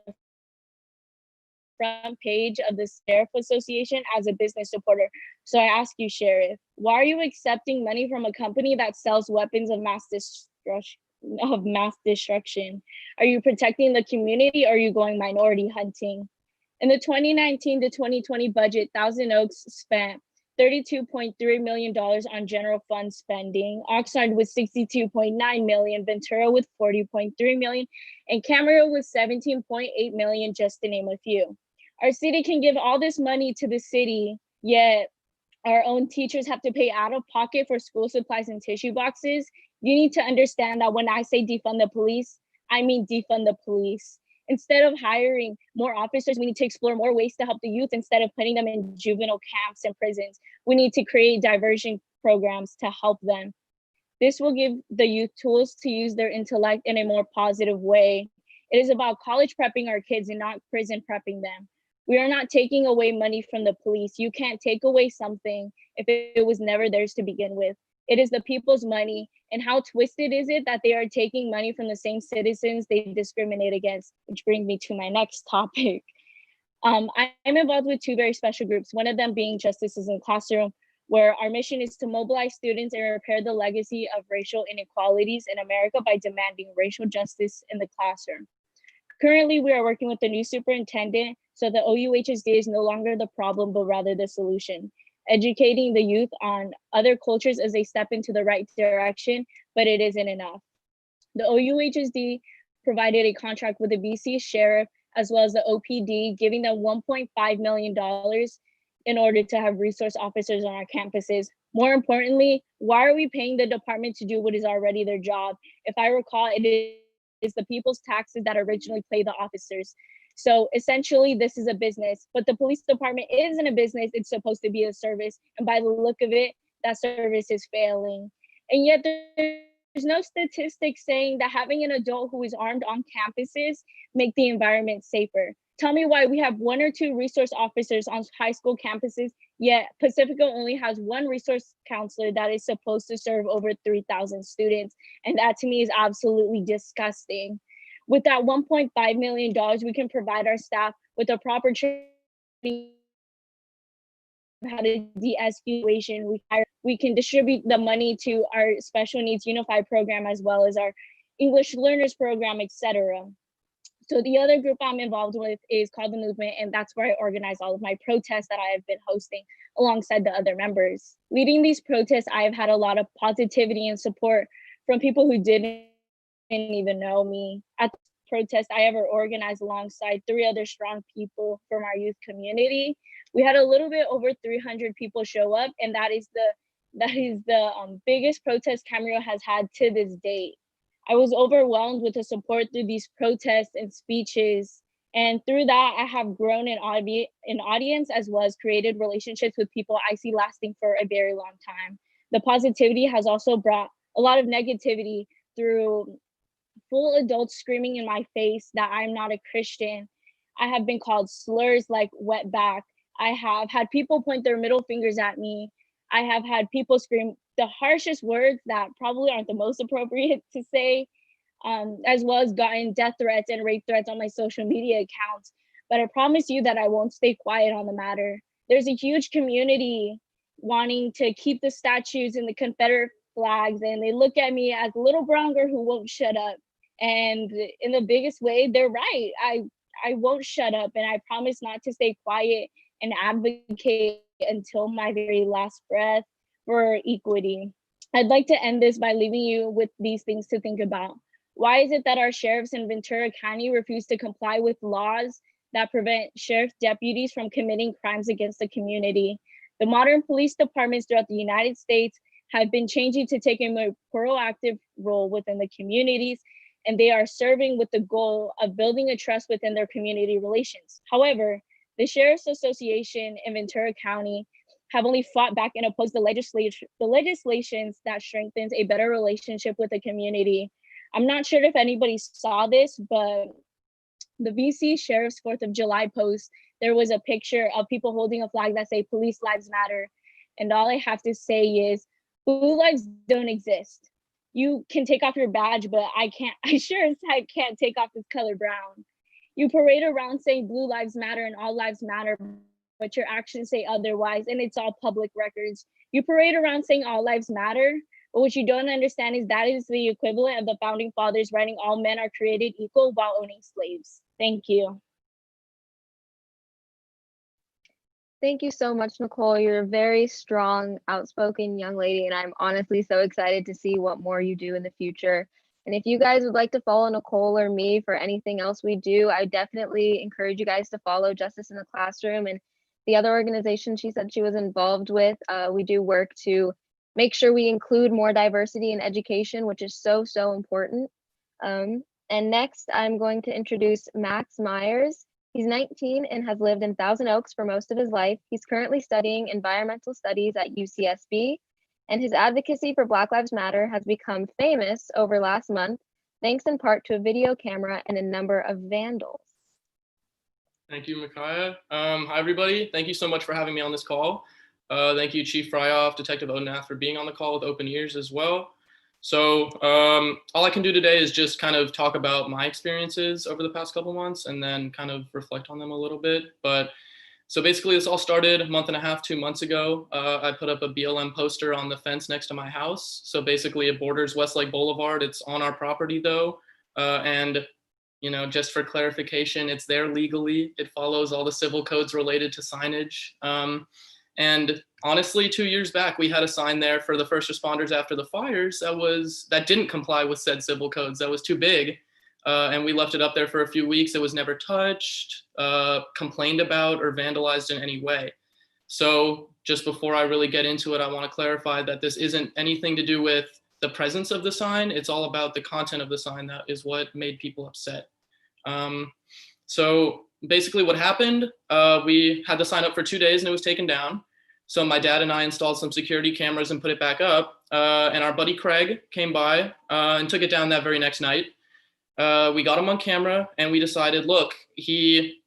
front page of the Sheriff Association as a business supporter. So I ask you, Sheriff, why are you accepting money from a company that sells weapons of mass destruction? Are you protecting the community, or are you going minority hunting? In the 2019 to 2020 budget, Thousand Oaks spent $32.3 million on general fund spending, Oxnard with $62.9 million, Ventura with $40.3 million, and Camarillo with $17.8 million, just to name a few. Our city can give all this money to the city, yet our own teachers have to pay out of pocket for school supplies and tissue boxes. You need to understand that when I say defund the police, I mean defund the police. Instead of hiring more officers, we need to explore more ways to help the youth instead of putting them in juvenile camps and prisons. We need to create diversion programs to help them. This will give the youth tools to use their intellect in a more positive way. It is about college prepping our kids and not prison prepping them. We are not taking away money from the police. You can't take away something if it was never theirs to begin with. It is the people's money, and how twisted is it that they are taking money from the same citizens they discriminate against, which brings me to my next topic. I am involved with 2 very special groups, one of them being Justices in the Classroom, where our mission is to mobilize students and repair the legacy of racial inequalities in America by demanding racial justice in the classroom. Currently, we are working with the new superintendent, so the OUHSD is no longer the problem, but rather the solution. Educating the youth on other cultures as they step into the right direction, but it isn't enough. The OUHSD provided a contract with the VC Sheriff as well as the OPD, giving them $1.5 million in order to have resource officers on our campuses. More importantly, why are we paying the department to do what is already their job? If I recall, it is the people's taxes that originally pay the officers. So essentially, this is a business, but the police department isn't a business. It's supposed to be a service. And by the look of it, that service is failing. And yet there's no statistics saying that having an adult who is armed on campuses make the environment safer. Tell me why we have 1 or 2 resource officers on high school campuses, yet Pacifica only has 1 resource counselor that is supposed to serve over 3,000 students. And that to me is absolutely disgusting. With that $1.5 million, we can provide our staff with a proper training how to de-escalation. We can distribute the money to our special needs unified program as well as our English learners program, etc. So the other group I'm involved with is called The Movement, and that's where I organize all of my protests that I have been hosting alongside the other members. Leading these protests, I have had a lot of positivity and support from people who didn't even know me. At the protest I ever organized alongside 3 other strong people from our youth community. We had a little bit over 300 people show up, and that is the biggest protest Camarillo has had to this date. I was overwhelmed with the support through these protests and speeches. And through that, I have grown in audience as well as created relationships with people I see lasting for a very long time. The positivity has also brought a lot of negativity through full adults screaming in my face that I'm not a Christian. I have been called slurs like wetback. I have had people point their middle fingers at me. I have had people scream the harshest words that probably aren't the most appropriate to say, as well as gotten death threats and rape threats on my social media accounts. But I promise you that I won't stay quiet on the matter. There's a huge community wanting to keep the statues and the Confederate flags, and they look at me as a little brown girl who won't shut up. And in the biggest way, they're right. I won't shut up, and I promise not to stay quiet and advocate until my very last breath for equity. I'd like to end this by leaving you with these things to think about. Why is it that our sheriffs in Ventura County refuse to comply with laws that prevent sheriff deputies from committing crimes against the community? The modern police departments throughout the United States have been changing to take a more proactive role within the communities, and they are serving with the goal of building a trust within their community relations. However, the Sheriff's Association in Ventura County have only fought back and opposed the legislations that strengthens a better relationship with the community. I'm not sure if anybody saw this, but the VC Sheriff's 4th of July post, there was a picture of people holding a flag that say Police Lives Matter. And all I have to say is, blue lives don't exist. You can take off your badge, but I sure as heck can't take off this color brown. You parade around saying blue lives matter and all lives matter, but your actions say otherwise, and it's all public records. You parade around saying all lives matter, but what you don't understand is that is the equivalent of the founding fathers writing all men are created equal while owning slaves. Thank you. Thank you so much, Nicole. You're a very strong, outspoken young lady, and I'm honestly so excited to see what more you do in the future. And if you guys would like to follow Nicole or me for anything else we do, I definitely encourage you guys to follow Justice in the Classroom and the other organization she said she was involved with. We do work to make sure we include more diversity in education, which is so, so important. And next, I'm going to introduce Max Myers. He's 19 and has lived in Thousand Oaks for most of his life. He's currently studying environmental studies at UCSB, and his advocacy for Black Lives Matter has become famous over last month, thanks in part to a video camera and a number of vandals. Thank you, Micaiah. Hi, everybody. Thank you so much for having me on this call. Thank you, Chief Fryoff, Detective Odenath, for being on the call with Open Ears as well. So all I can do today is just kind of talk about my experiences over the past couple months and then kind of reflect on them a little bit. But so basically this all started a month and a half, 2 months ago. I put up a BLM poster on the fence next to my house. So basically it borders Westlake Boulevard. It's on our property though. And you know, just for clarification, it's there legally. It follows all the civil codes related to signage. And honestly, 2 years back, we had a sign there for the first responders after the fires that didn't comply with said civil codes. That was too big. And we left it up there for a few weeks. It was never touched, complained about, or vandalized in any way. So just before I really get into it, I want to clarify that this isn't anything to do with the presence of the sign. It's all about the content of the sign. That is what made people upset. So basically what happened, we had the sign up for 2 days and it was taken down. So my dad and I installed some security cameras and put it back up. And our buddy Craig came by and took it down that very next night. We got him on camera and we decided, look, he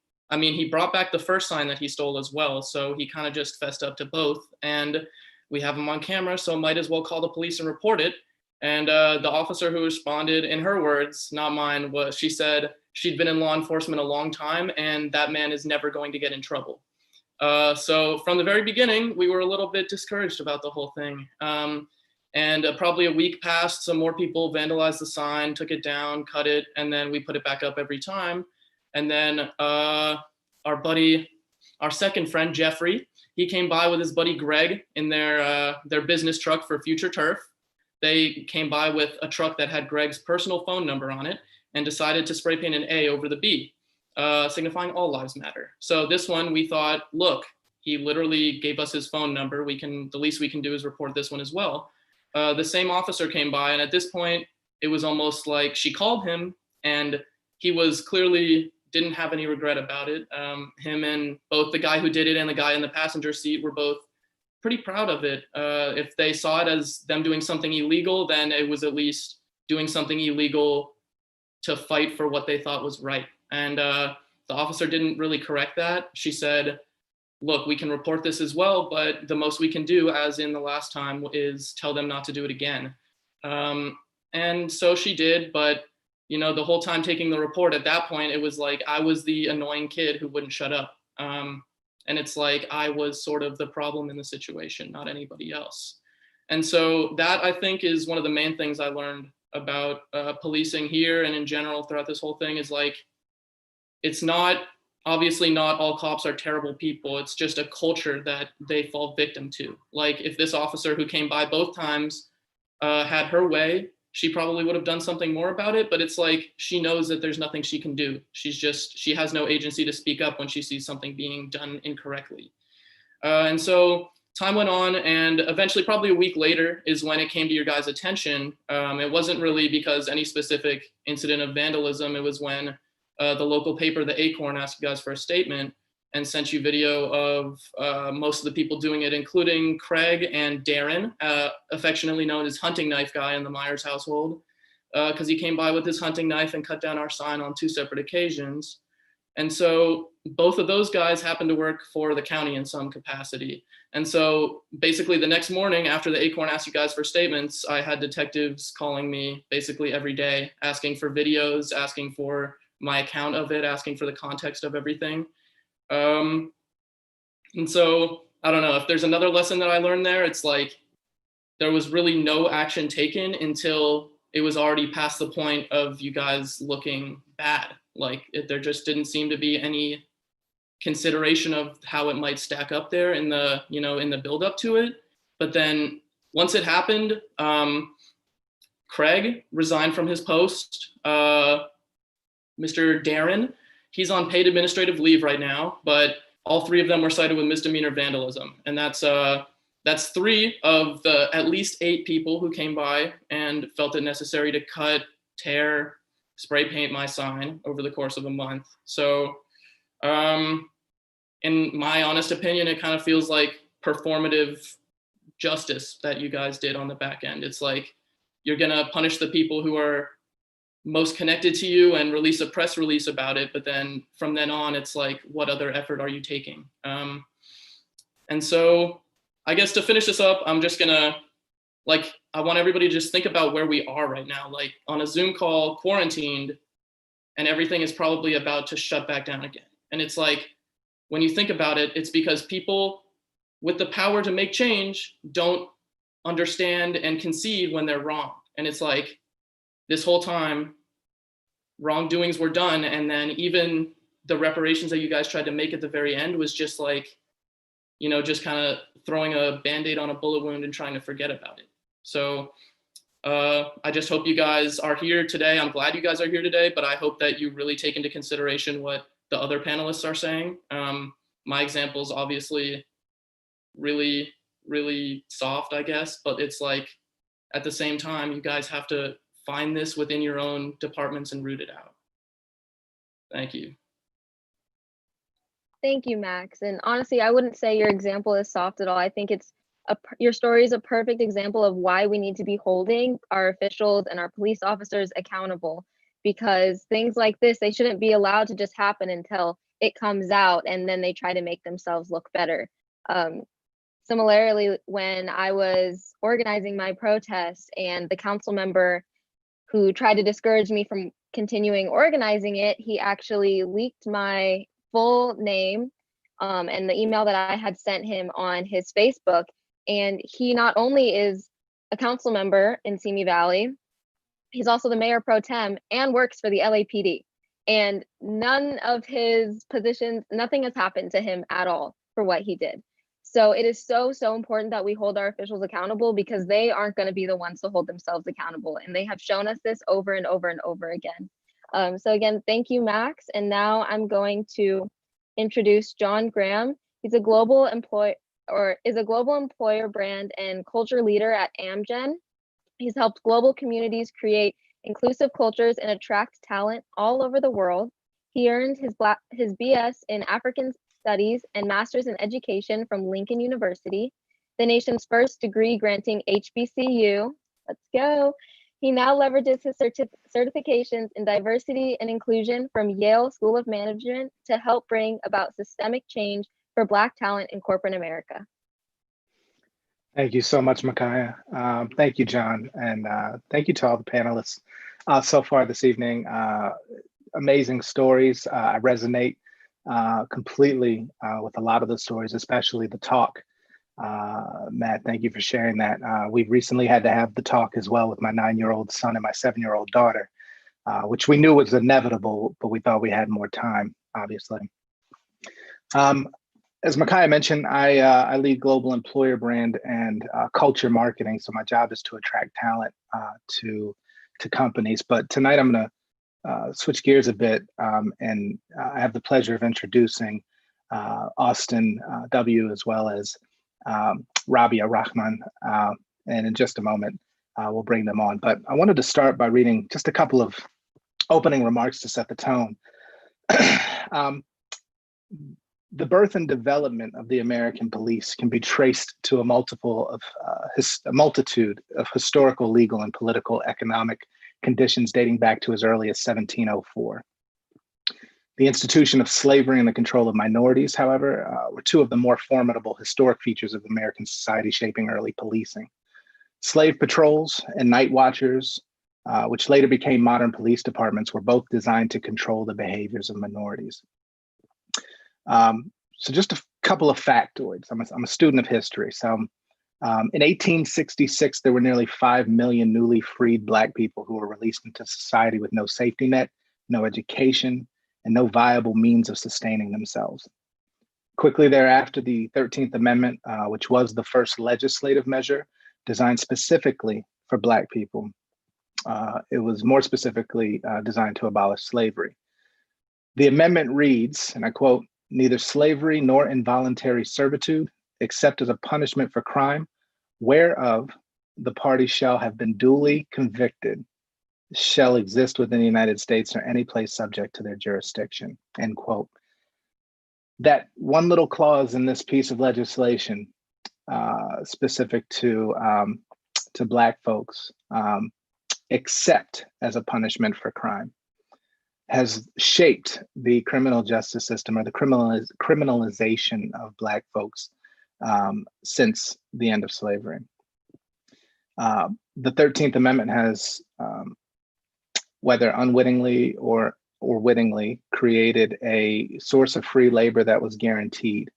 brought back the first sign that he stole as well. So he kind of just fessed up to both. And we have him on camera, so might as well call the police and report it. And the officer who responded, in her words, not mine, she said she'd been in law enforcement a long time and that man is never going to get in trouble. So from the very beginning, we were a little bit discouraged about the whole thing. And probably a week passed, some more people vandalized the sign, took it down, cut it, and then we put it back up every time. And then our second friend, Jeffrey, he came by with his buddy Greg in their business truck for Future Turf. They came by with a truck that had Greg's personal phone number on it and decided to spray paint an A over the B, signifying all lives matter. So this one, we thought, look, he literally gave us his phone number. The least we can do is report this one as well. The same officer came by, and at this point, it was almost like she called him, and he was clearly didn't have any regret about it. Him and both the guy who did it and the guy in the passenger seat were both pretty proud of it. If they saw it as them doing something illegal, then it was at least doing something illegal to fight for what they thought was right. And the officer didn't really correct that. She said, look, we can report this as well, but the most we can do, as in the last time, is tell them not to do it again. And so she did, but you know, the whole time taking the report, at that point, it was like I was the annoying kid who wouldn't shut up. And it's like I was sort of the problem in the situation, not anybody else. And so that, I think, is one of the main things I learned about policing here and in general throughout this whole thing, is like, it's not, obviously not all cops are terrible people. It's just a culture that they fall victim to. Like if this officer who came by both times had her way, she probably would have done something more about it, but it's like she knows that there's nothing she can do. She has no agency to speak up when she sees something being done incorrectly. And so time went on, and eventually probably a week later is when it came to your guys' attention. It wasn't really because any specific incident of vandalism. It was when the local paper, the Acorn, asked you guys for a statement and sent you video of most of the people doing it, including Craig and Darren, affectionately known as Hunting Knife Guy in the Myers household, because he came by with his hunting knife and cut down our sign on 2 separate occasions. And so both of those guys happened to work for the county in some capacity. And so basically the next morning after the Acorn asked you guys for statements, I had detectives calling me basically every day, asking for videos, asking for my account of it, asking for the context of everything. And so I don't know, if there's another lesson that I learned there, it's like there was really no action taken until it was already past the point of you guys looking bad. Like there just didn't seem to be any consideration of how it might stack up there in the, you know, in the build up to it. But then once it happened, Craig resigned from his post. Mr. Darren, he's on paid administrative leave right now, but all 3 of them were cited with misdemeanor vandalism. And that's 3 of the at least 8 people who came by and felt it necessary to cut, tear, spray paint my sign over the course of a month. So in my honest opinion, it kind of feels like performative justice that you guys did on the back end. It's like you're gonna punish the people who are most connected to you and release a press release about it, but then from then on, it's like, what other effort are you taking? And so I guess to finish this up, I'm just gonna, like, I want everybody to just think about where we are right now, like on a Zoom call, quarantined, and everything is probably about to shut back down again. And it's like, when you think about it, it's because people with the power to make change don't understand and concede when they're wrong. And it's like, this whole time, wrongdoings were done, and then even the reparations that you guys tried to make at the very end was just like, you know, just kind of throwing a Band-Aid on a bullet wound and trying to forget about it. So I just hope you guys are here today. I'm glad you guys are here today, but I hope that you really take into consideration what the other panelists are saying. My example is obviously really, really soft, I guess, but it's like, at the same time, you guys have to find this within your own departments and root it out. Thank you. Thank you, Max. And honestly, I wouldn't say your example is soft at all. I think your story is a perfect example of why we need to be holding our officials and our police officers accountable, because things like this, they shouldn't be allowed to just happen until it comes out and then they try to make themselves look better. Similarly, when I was organizing my protest and the council member who tried to discourage me from continuing organizing it, he actually leaked my full name and the email that I had sent him on his Facebook. And he not only is a council member in Simi Valley, he's also the mayor pro tem and works for the LAPD. And none of his positions, nothing has happened to him at all for what he did. So it is so, so important that we hold our officials accountable, because they aren't going to be the ones to hold themselves accountable. And they have shown us this over and over and over again. So again, thank you, Max. And now I'm going to introduce John Graham. He's a global employer brand and culture leader at Amgen. He's helped global communities create inclusive cultures and attract talent all over the world. He earned his BS in African Studies and Master's in Education from Lincoln University, the nation's first degree granting HBCU. Let's go. He now leverages his certifications in diversity and inclusion from Yale School of Management to help bring about systemic change for Black talent in corporate America. Thank you so much, Micaiah. Thank you, John, and thank you to all the panelists so far this evening. Amazing stories. I resonate completely with a lot of the stories, especially the talk. Matt, thank you for sharing that. We've recently had to have the talk as well with my 9-year-old son and my 7-year-old daughter, which we knew was inevitable, but we thought we had more time, obviously. As Micaiah mentioned, I lead global employer brand and culture marketing. So my job is to attract talent to companies. But tonight I'm going to switch gears a bit, and I have the pleasure of introducing Austin W. as well as Rabia Rahman. And in just a moment, we'll bring them on. But I wanted to start by reading just a couple of opening remarks to set the tone. The birth and development of the American police can be traced to a multitude of historical, legal, and political economic conditions dating back to as early as 1704. The institution of slavery and the control of minorities, however, were two of the more formidable historic features of American society shaping early policing. Slave patrols and night watchers, which later became modern police departments, were both designed to control the behaviors of minorities. So just a couple of factoids. I'm a student of history. So in 1866, there were nearly 5 million newly freed Black people who were released into society with no safety net, no education, and no viable means of sustaining themselves. Quickly thereafter, the 13th Amendment, which was the first legislative measure designed specifically for Black people, it was more specifically designed to abolish slavery. The amendment reads, and I quote, "Neither slavery nor involuntary servitude, except as a punishment for crime, whereof the party shall have been duly convicted, shall exist within the United States or any place subject to their jurisdiction," end quote. That one little clause in this piece of legislation, specific to Black folks, except as a punishment for crime, has shaped the criminal justice system, or the criminalization of Black folks since the end of slavery. The 13th Amendment has, whether unwittingly or wittingly, created a source of free labor that was guaranteed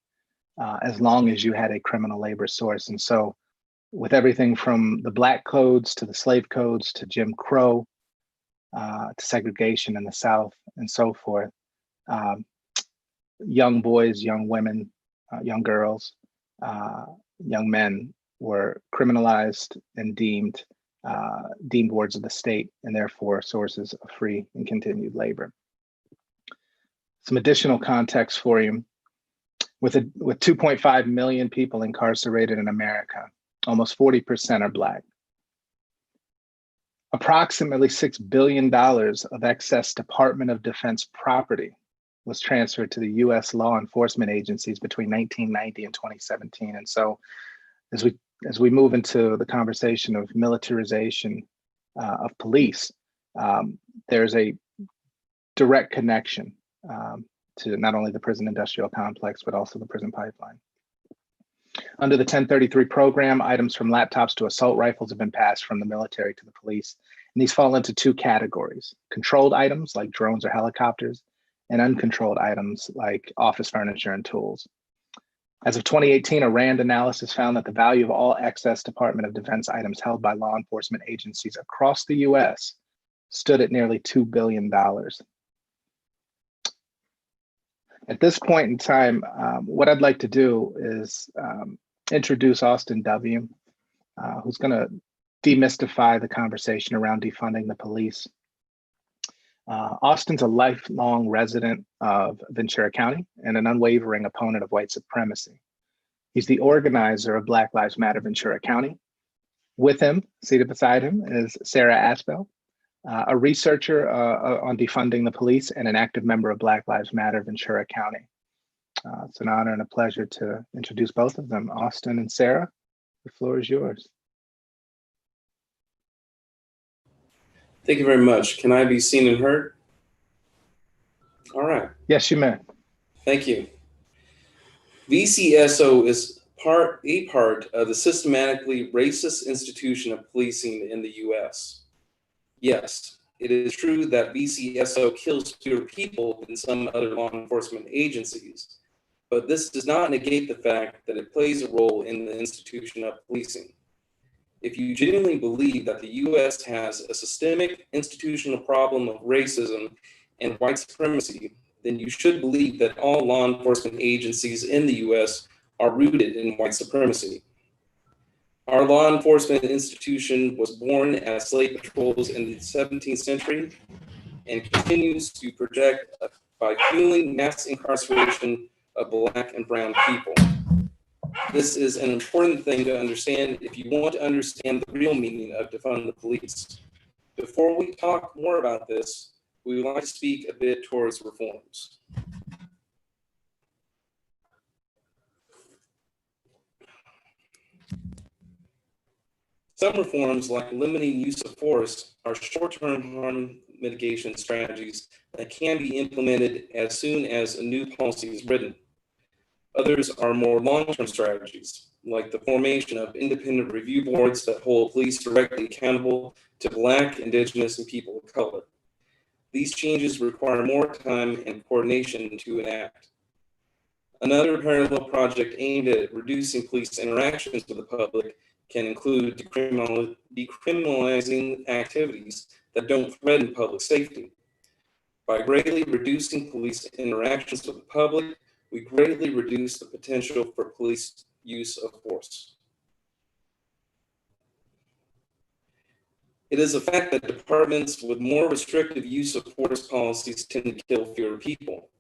as long as you had a criminal labor source. And so with everything from the Black codes to the slave codes to Jim Crow, to segregation in the South and so forth, young boys, young women, young girls, young men were criminalized and deemed wards of the state, and therefore sources of free and continued labor. Some additional context for you. With 2.5 million people incarcerated in America, almost 40% are Black. Approximately $6 billion of excess Department of Defense property was transferred to the U.S. law enforcement agencies between 1990 and 2017. And so as we move into the conversation of militarization of police, there's a direct connection to not only the prison industrial complex, but also the prison pipeline. Under the 1033 program, items from laptops to assault rifles have been passed from the military to the police. And these fall into two categories: controlled items like drones or helicopters, and uncontrolled items like office furniture and tools. As of 2018, a RAND analysis found that the value of all excess Department of Defense items held by law enforcement agencies across the US stood at nearly $2 billion. At this point in time, what I'd like to do is introduce Austin W., who's going to demystify the conversation around defunding the police. Austin's a lifelong resident of Ventura County and an unwavering opponent of white supremacy. He's the organizer of Black Lives Matter Ventura County. With him, seated beside him, is Sarah Aspel, a researcher on defunding the police and an active member of Black Lives Matter Ventura County. It's an honor and a pleasure to introduce both of them. Austin and Sarah, the floor is yours. Thank you very much. Can I be seen and heard? All right. Yes, you may. Thank you. VCSO is a part of the systematically racist institution of policing in the US. Yes, it is true that VCSO kills fewer people than some other law enforcement agencies, but this does not negate the fact that it plays a role in the institution of policing. If you genuinely believe that the US has a systemic institutional problem of racism and white supremacy, then you should believe that all law enforcement agencies in the US are rooted in white supremacy. Our law enforcement institution was born as slave patrols in the 17th century and continues to project by fueling mass incarceration of Black and brown people. This is an important thing to understand if you want to understand the real meaning of defund the police. Before we talk more about this, we would like to speak a bit towards reforms. Some reforms, like limiting use of force, are short-term harm mitigation strategies that can be implemented as soon as a new policy is written. Others are more long-term strategies, like the formation of independent review boards that hold police directly accountable to Black, Indigenous, and people of color. These changes require more time and coordination to enact. Another parallel project aimed at reducing police interactions with the public can include decriminalizing activities that don't threaten public safety. By greatly reducing police interactions with the public, we greatly reduce the potential for police use of force. It is a fact that departments with more restrictive use of force policies tend to kill fewer people.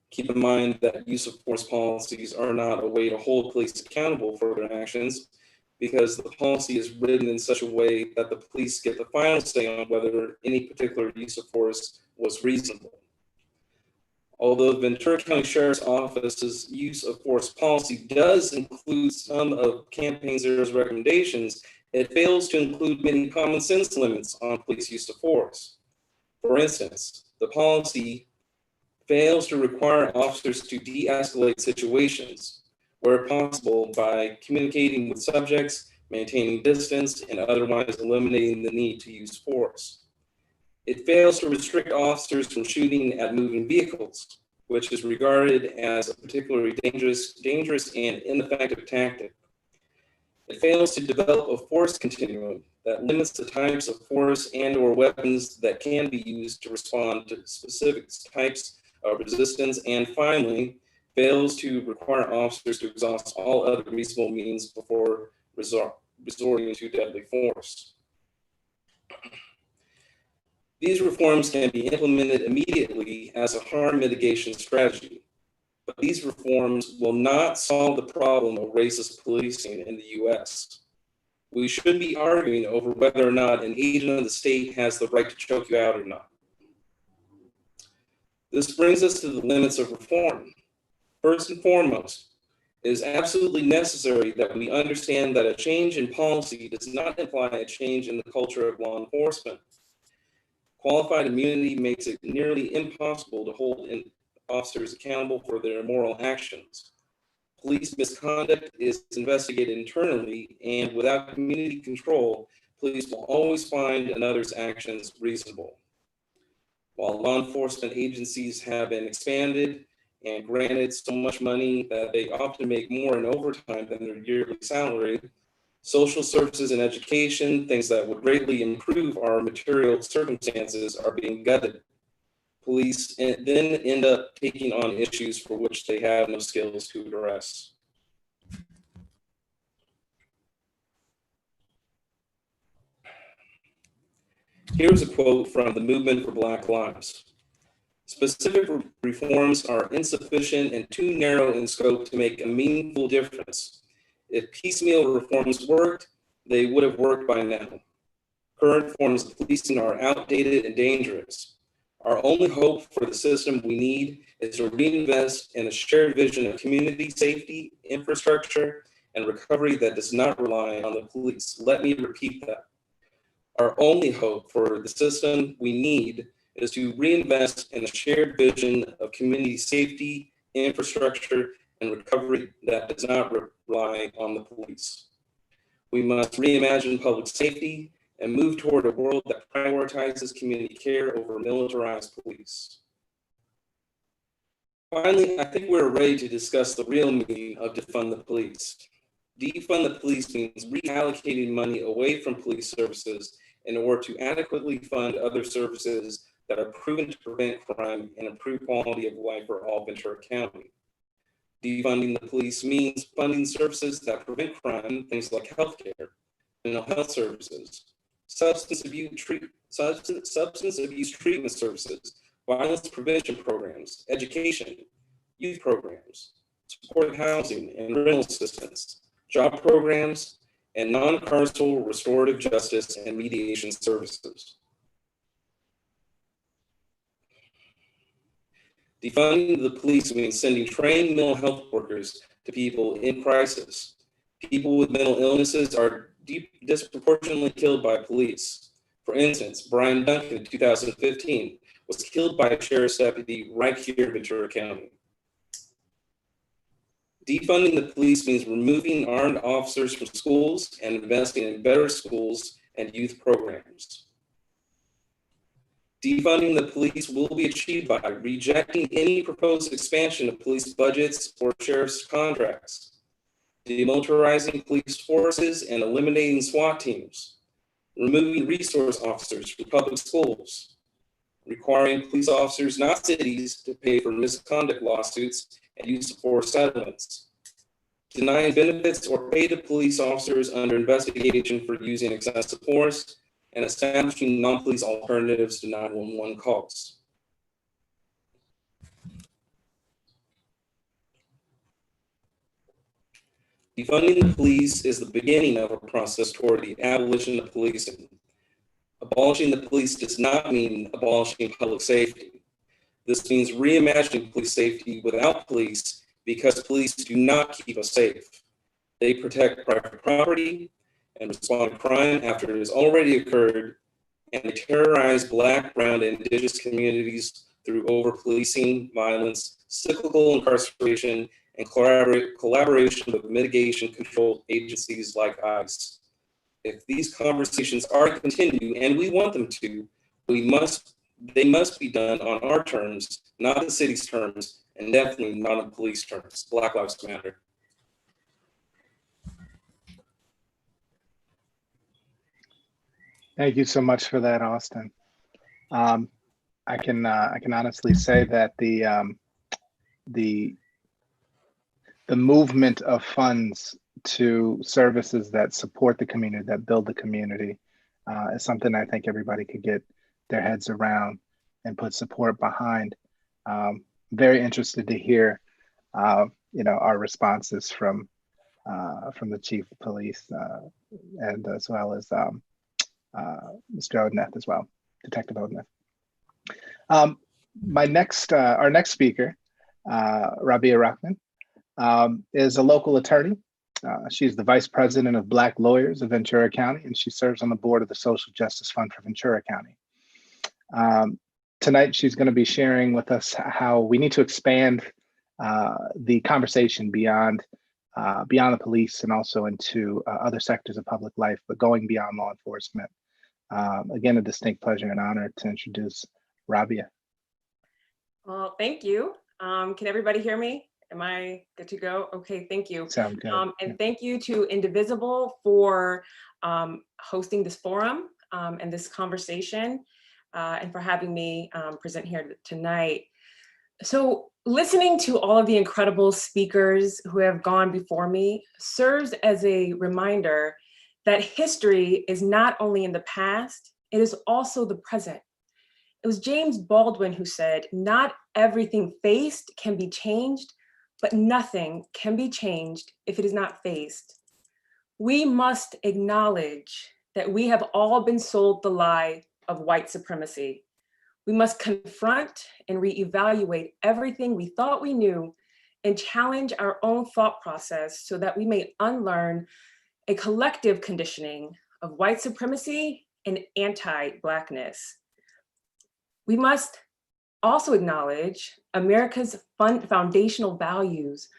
Keep in mind that use of force policies are not a way to hold police accountable for their actions, because the policy is written in such a way that the police get the final say on whether any particular use of force was reasonable. Although the Ventura County Sheriff's Office's use of force policy does include some of Campaign Zero's recommendations, it fails to include many common sense limits on police use of force. For instance, the policy fails to require officers to de-escalate situations where possible by communicating with subjects, maintaining distance, and otherwise eliminating the need to use force. It fails to restrict officers from shooting at moving vehicles, which is regarded as a particularly dangerous and ineffective tactic. It fails to develop a force continuum that limits the types of force and/or weapons that can be used to respond to specific types of resistance, and finally, fails to require officers to exhaust all other reasonable means before resorting to deadly force. These reforms can be implemented immediately as a harm mitigation strategy, but these reforms will not solve the problem of racist policing in the US. We shouldn't be arguing over whether or not an agent of the state has the right to choke you out or not. This brings us to the limits of reform. First and foremost, it is absolutely necessary that we understand that a change in policy does not imply a change in the culture of law enforcement. Qualified immunity makes it nearly impossible to hold officers accountable for their immoral actions. Police misconduct is investigated internally, and without community control, police will always find another's actions reasonable. While law enforcement agencies have been expanded and granted so much money that they often make more in overtime than their yearly salary, social services and education, things that would greatly improve our material circumstances, are being gutted. Police then end up taking on issues for which they have no skills to address. Here's a quote from the Movement for Black Lives. Specific reforms are insufficient and too narrow in scope to make a meaningful difference. If piecemeal reforms worked, they would have worked by now. Current forms of policing are outdated and dangerous. Our only hope for the system we need is to reinvest in a shared vision of community safety, infrastructure, and recovery that does not rely on the police. Let me repeat that. Our only hope for the system we need is to reinvest in a shared vision of community safety, infrastructure, and recovery that does not rely on the police. We must reimagine public safety and move toward a world that prioritizes community care over militarized police. Finally, I think we're ready to discuss the real meaning of defund the police. Defund the police means reallocating money away from police services in order to adequately fund other services that are proven to prevent crime and improve quality of life for all Ventura County. Defunding the police means funding services that prevent crime, things like healthcare, mental health services, substance abuse treatment services, violence prevention programs, education, youth programs, supportive housing and rental assistance, job programs, and non-carceral restorative justice and mediation services. Defunding the police means sending trained mental health workers to people in crisis. People with mental illnesses are disproportionately killed by police. For instance, Brian Duncan in 2015 was killed by a sheriff's deputy right here in Ventura County. Defunding the police means removing armed officers from schools and investing in better schools and youth programs. Defunding the police will be achieved by rejecting any proposed expansion of police budgets or sheriff's contracts, demilitarizing police forces and eliminating SWAT teams, removing resource officers from public schools, requiring police officers, not cities, to pay for misconduct lawsuits and use of force settlements, denying benefits or pay to police officers under investigation for using excessive force, and establishing non-police alternatives to 911 calls. Defunding the police is the beginning of a process toward the abolition of policing. Abolishing the police does not mean abolishing public safety. This means reimagining police safety without police, because police do not keep us safe. They protect private property and respond to crime after it has already occurred, and they terrorize Black, Brown, and Indigenous communities through over-policing, violence, cyclical incarceration, and collaboration with mitigation control agencies like ICE. If these conversations are to continue, and we want them to, they must be done on our terms, not the city's terms, and definitely not on police terms. Black Lives Matter. Thank you so much for that, Austin. I can honestly say that the movement of funds to services that support the community, that build the community, is something I think everybody could get their heads around and put support behind. Very interested to hear, our responses from the chief of police, and as well as Mr. Odneth as well, Detective Odneth. Our next speaker, Rabia Rahman, is a local attorney. She's the vice president of Black Lawyers of Ventura County, and she serves on the board of the Social Justice Fund for Ventura County. Tonight, she's going to be sharing with us how we need to expand the conversation beyond the police and also into other sectors of public life, but going beyond law enforcement. Again, a distinct pleasure and honor to introduce Rabia. Well, thank you. Can everybody hear me? Am I good to go? Okay, thank you. Sound good. And thank you to Indivisible for hosting this forum and this conversation, and for having me present here tonight. So listening to all of the incredible speakers who have gone before me serves as a reminder that history is not only in the past, it is also the present. It was James Baldwin who said, "Not everything faced can be changed, but nothing can be changed if it is not faced." We must acknowledge that we have all been sold the lie of white supremacy. We must confront and reevaluate everything we thought we knew and challenge our own thought process so that we may unlearn a collective conditioning of white supremacy and anti-Blackness. We must also acknowledge America's foundational values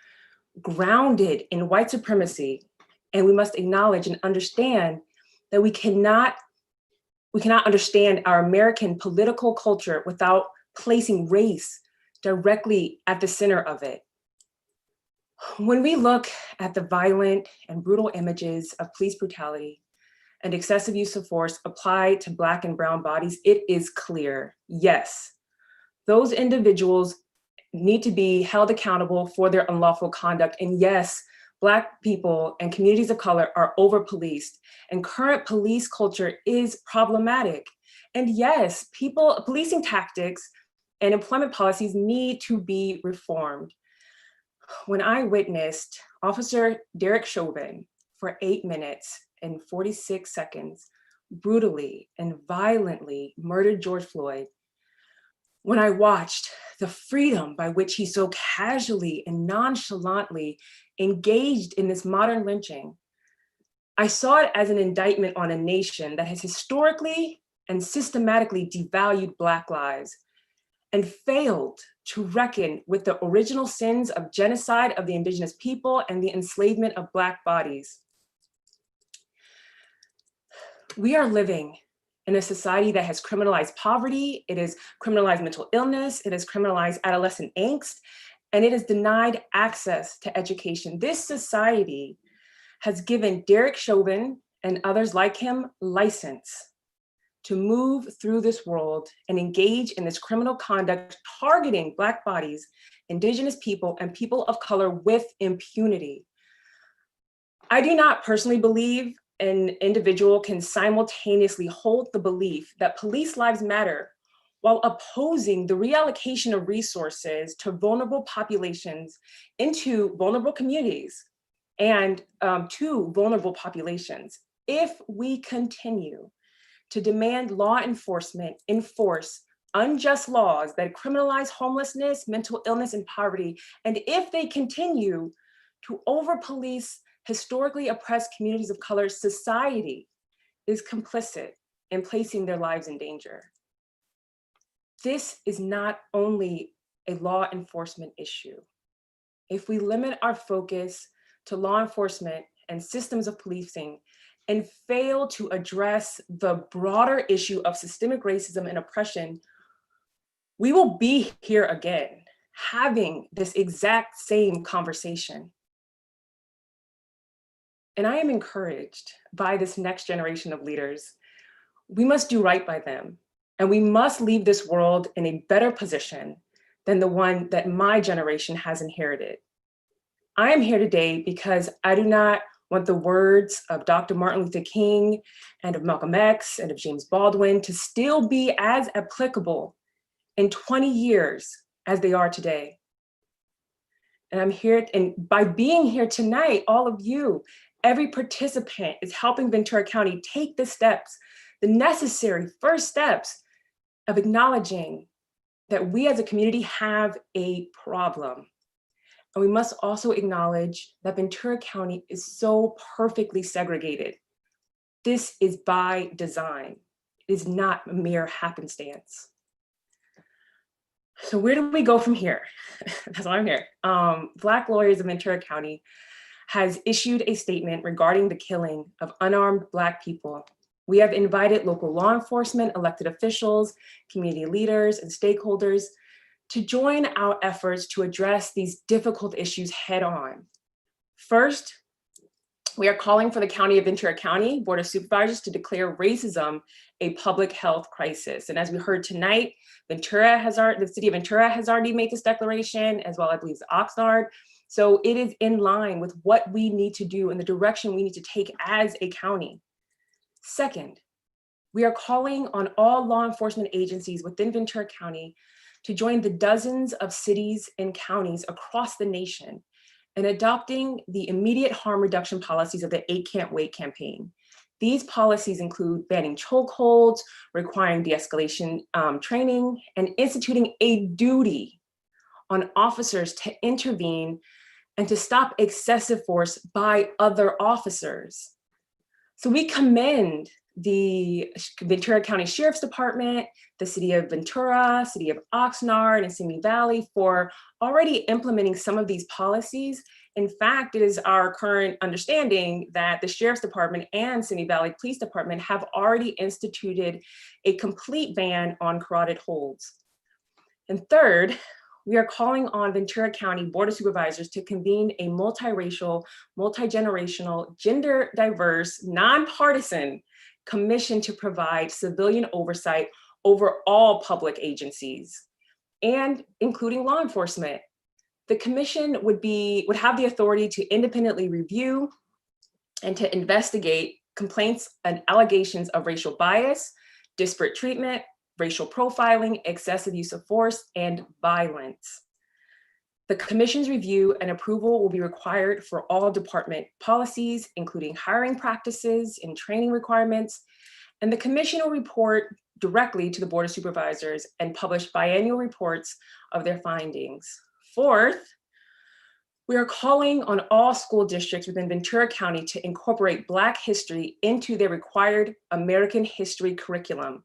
grounded in white supremacy, and we must acknowledge and understand that we cannot understand our American political culture without placing race directly at the center of it. When we look at the violent and brutal images of police brutality and excessive use of force applied to Black and brown bodies, it is clear, yes, those individuals need to be held accountable for their unlawful conduct. And yes, Black people and communities of color are over-policed, and current police culture is problematic. And yes, policing tactics and employment policies need to be reformed. When I witnessed Officer Derek Chauvin for 8 minutes and 46 seconds brutally and violently murdered George Floyd, when I watched the freedom by which he so casually and nonchalantly engaged in this modern lynching, I saw it as an indictment on a nation that has historically and systematically devalued Black lives and failed to reckon with the original sins of genocide of the indigenous people and the enslavement of Black bodies. We are living in a society that has criminalized poverty, it has criminalized mental illness, it has criminalized adolescent angst, and it has denied access to education. This society has given Derek Chauvin and others like him license to move through this world and engage in this criminal conduct targeting Black bodies, indigenous people, and people of color with impunity. I do not personally believe an individual can simultaneously hold the belief that police lives matter while opposing the reallocation of resources to vulnerable populations into vulnerable communities and to vulnerable populations. If we continue to demand law enforcement enforce unjust laws that criminalize homelessness, mental illness, and poverty, and if they continue to over-police historically oppressed communities of color, society is complicit in placing their lives in danger. This is not only a law enforcement issue. If we limit our focus to law enforcement and systems of policing and fail to address the broader issue of systemic racism and oppression, we will be here again, having this exact same conversation. And I am encouraged by this next generation of leaders. We must do right by them, and we must leave this world in a better position than the one that my generation has inherited. I am here today because I do not want the words of Dr. Martin Luther King and of Malcolm X and of James Baldwin to still be as applicable in 20 years as they are today. And I'm here, and by being here tonight, all of you, every participant is helping Ventura County take the steps, the necessary first steps of acknowledging that we as a community have a problem. And we must also acknowledge that Ventura County is so perfectly segregated. This is by design. It is not a mere happenstance. So where do we go from here? That's why I'm here. Black Lawyers of Ventura County has issued a statement regarding the killing of unarmed Black people. We have invited local law enforcement, elected officials, community leaders, and stakeholders to join our efforts to address these difficult issues head on. First, we are calling for the County of Ventura County Board of Supervisors to declare racism a public health crisis. And as we heard tonight, the city of Ventura has already made this declaration, as well, I believe, Oxnard. So it is in line with what we need to do and the direction we need to take as a county. Second, we are calling on all law enforcement agencies within Ventura County to join the dozens of cities and counties across the nation in adopting the immediate harm reduction policies of the 8 Can't Wait campaign. These policies include banning chokeholds, requiring de-escalation training, and instituting a duty on officers to intervene and to stop excessive force by other officers. So we commend the Ventura County Sheriff's Department, the City of Ventura, City of Oxnard, and Simi Valley for already implementing some of these policies. In fact, it is our current understanding that the Sheriff's Department and Simi Valley Police Department have already instituted a complete ban on carotid holds. And third, we are calling on Ventura County Board of Supervisors to convene a multiracial, multi-generational, gender diverse, nonpartisan commission to provide civilian oversight over all public agencies, and including law enforcement. The commission would have the authority to independently review and to investigate complaints and allegations of racial bias, disparate treatment, racial profiling, excessive use of force, and violence. The commission's review and approval will be required for all department policies, including hiring practices and training requirements, and the commission will report directly to the Board of Supervisors and publish biannual reports of their findings. Fourth, we are calling on all school districts within Ventura County to incorporate Black history into their required American history curriculum.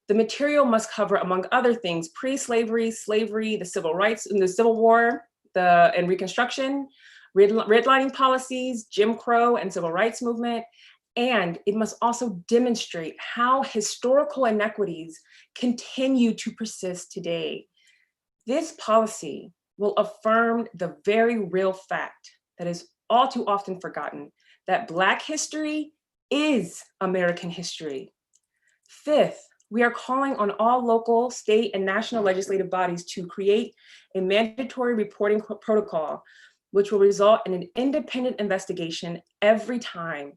The material must cover, among other things, pre-slavery, slavery, the civil rights and the Civil War, and Reconstruction, redlining policies, Jim Crow and civil rights movement, and it must also demonstrate how historical inequities continue to persist today. This policy will affirm the very real fact that is all too often forgotten, that Black history is American history. Fifth, we are calling on all local, state, and national legislative bodies to create a mandatory reporting protocol, which will result in an independent investigation every time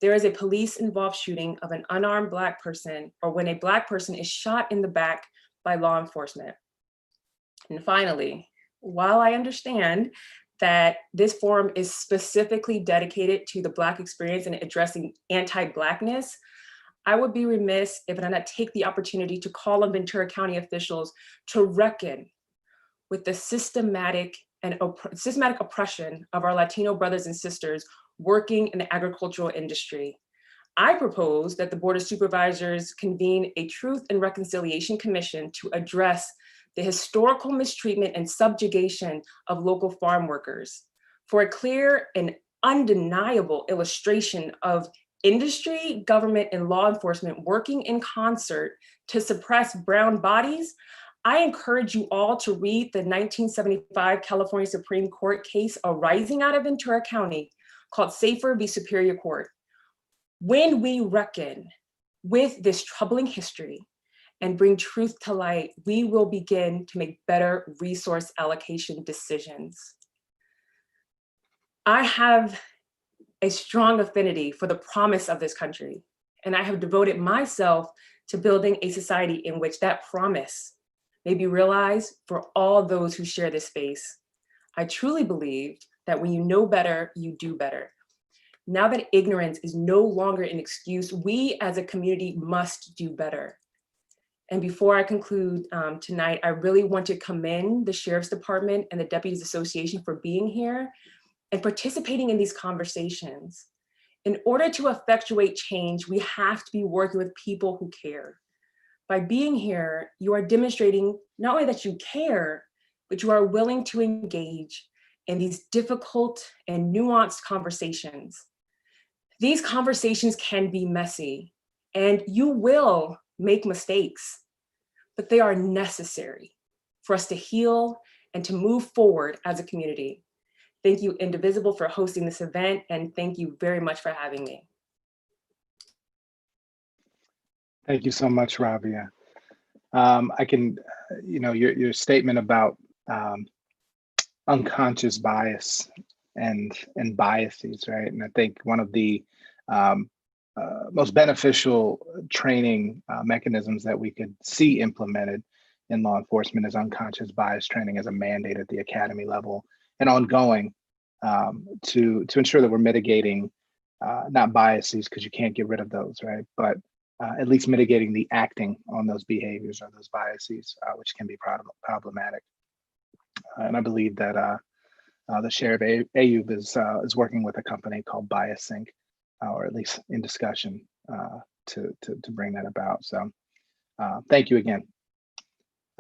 there is a police-involved shooting of an unarmed Black person, or when a Black person is shot in the back by law enforcement. And finally, while I understand that this forum is specifically dedicated to the Black experience and addressing anti-Blackness, I would be remiss if I did not take the opportunity to call on Ventura County officials to reckon with the systematic oppression of our Latino brothers and sisters working in the agricultural industry. I propose that the Board of Supervisors convene a Truth and Reconciliation Commission to address the historical mistreatment and subjugation of local farm workers for a clear and undeniable illustration of industry, government, and law enforcement working in concert to suppress brown bodies. I encourage you all to read the 1975 California Supreme Court case arising out of Ventura County called Safer v. Superior Court. When we reckon with this troubling history and bring truth to light, we will begin to make better resource allocation decisions. I have a strong affinity for the promise of this country, and I have devoted myself to building a society in which that promise may be realized for all those who share this space. I truly believe that when you know better, you do better. Now that ignorance is no longer an excuse, we as a community must do better. And before I conclude tonight, I really want to commend the Sheriff's Department and the Deputies Association for being here and participating in these conversations. In order to effectuate change, we have to be working with people who care. By being here, you are demonstrating not only that you care, but you are willing to engage in these difficult and nuanced conversations. These conversations can be messy, and you will make mistakes, but they are necessary for us to heal and to move forward as a community. Thank you, Indivisible, for hosting this event, and thank you very much for having me. Thank you so much, Rabia. I can, your statement about unconscious bias and biases, right? And I think one of the most beneficial training mechanisms that we could see implemented in law enforcement is unconscious bias training as a mandate at the academy level and ongoing to ensure that we're mitigating not biases, because you can't get rid of those, right? But at least mitigating the acting on those behaviors or those biases, which can be problematic. And I believe that the Sheriff Ayub is working with a company called BiasSync, or at least in discussion to bring that about. So thank you again.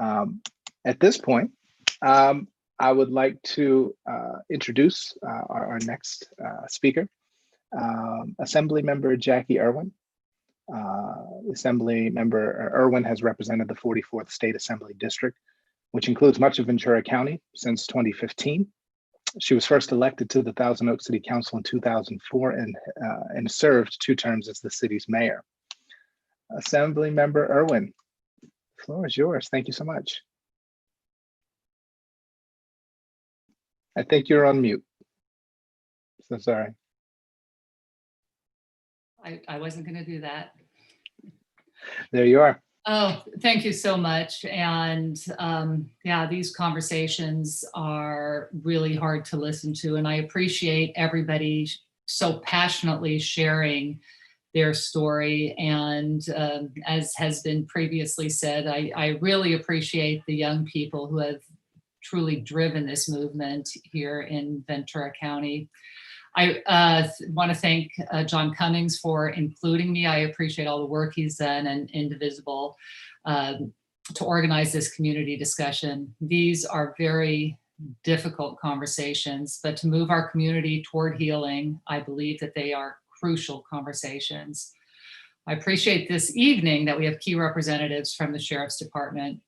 At this point, I would like to introduce our next speaker, Assembly Member Jackie Irwin. Assembly Member Irwin has represented the 44th State Assembly District, which includes much of Ventura County, since 2015. She was first elected to the Thousand Oaks City Council in 2004 and served 2 terms as the city's mayor. Assembly Member Irwin, the floor is yours. Thank you so much. I think you're on mute. So sorry. I wasn't going to do that. There you are. Oh, thank you so much. And yeah, these conversations are really hard to listen to. And I appreciate everybody so passionately sharing their story. And as has been previously said, I really appreciate the young people who have truly driven this movement here in Ventura County. I want to thank John Cummings for including me. I appreciate all the work he's done and Indivisible to organize this community discussion. These are very difficult conversations, but to move our community toward healing, I believe that they are crucial conversations. I appreciate this evening that we have key representatives from the Sheriff's Department.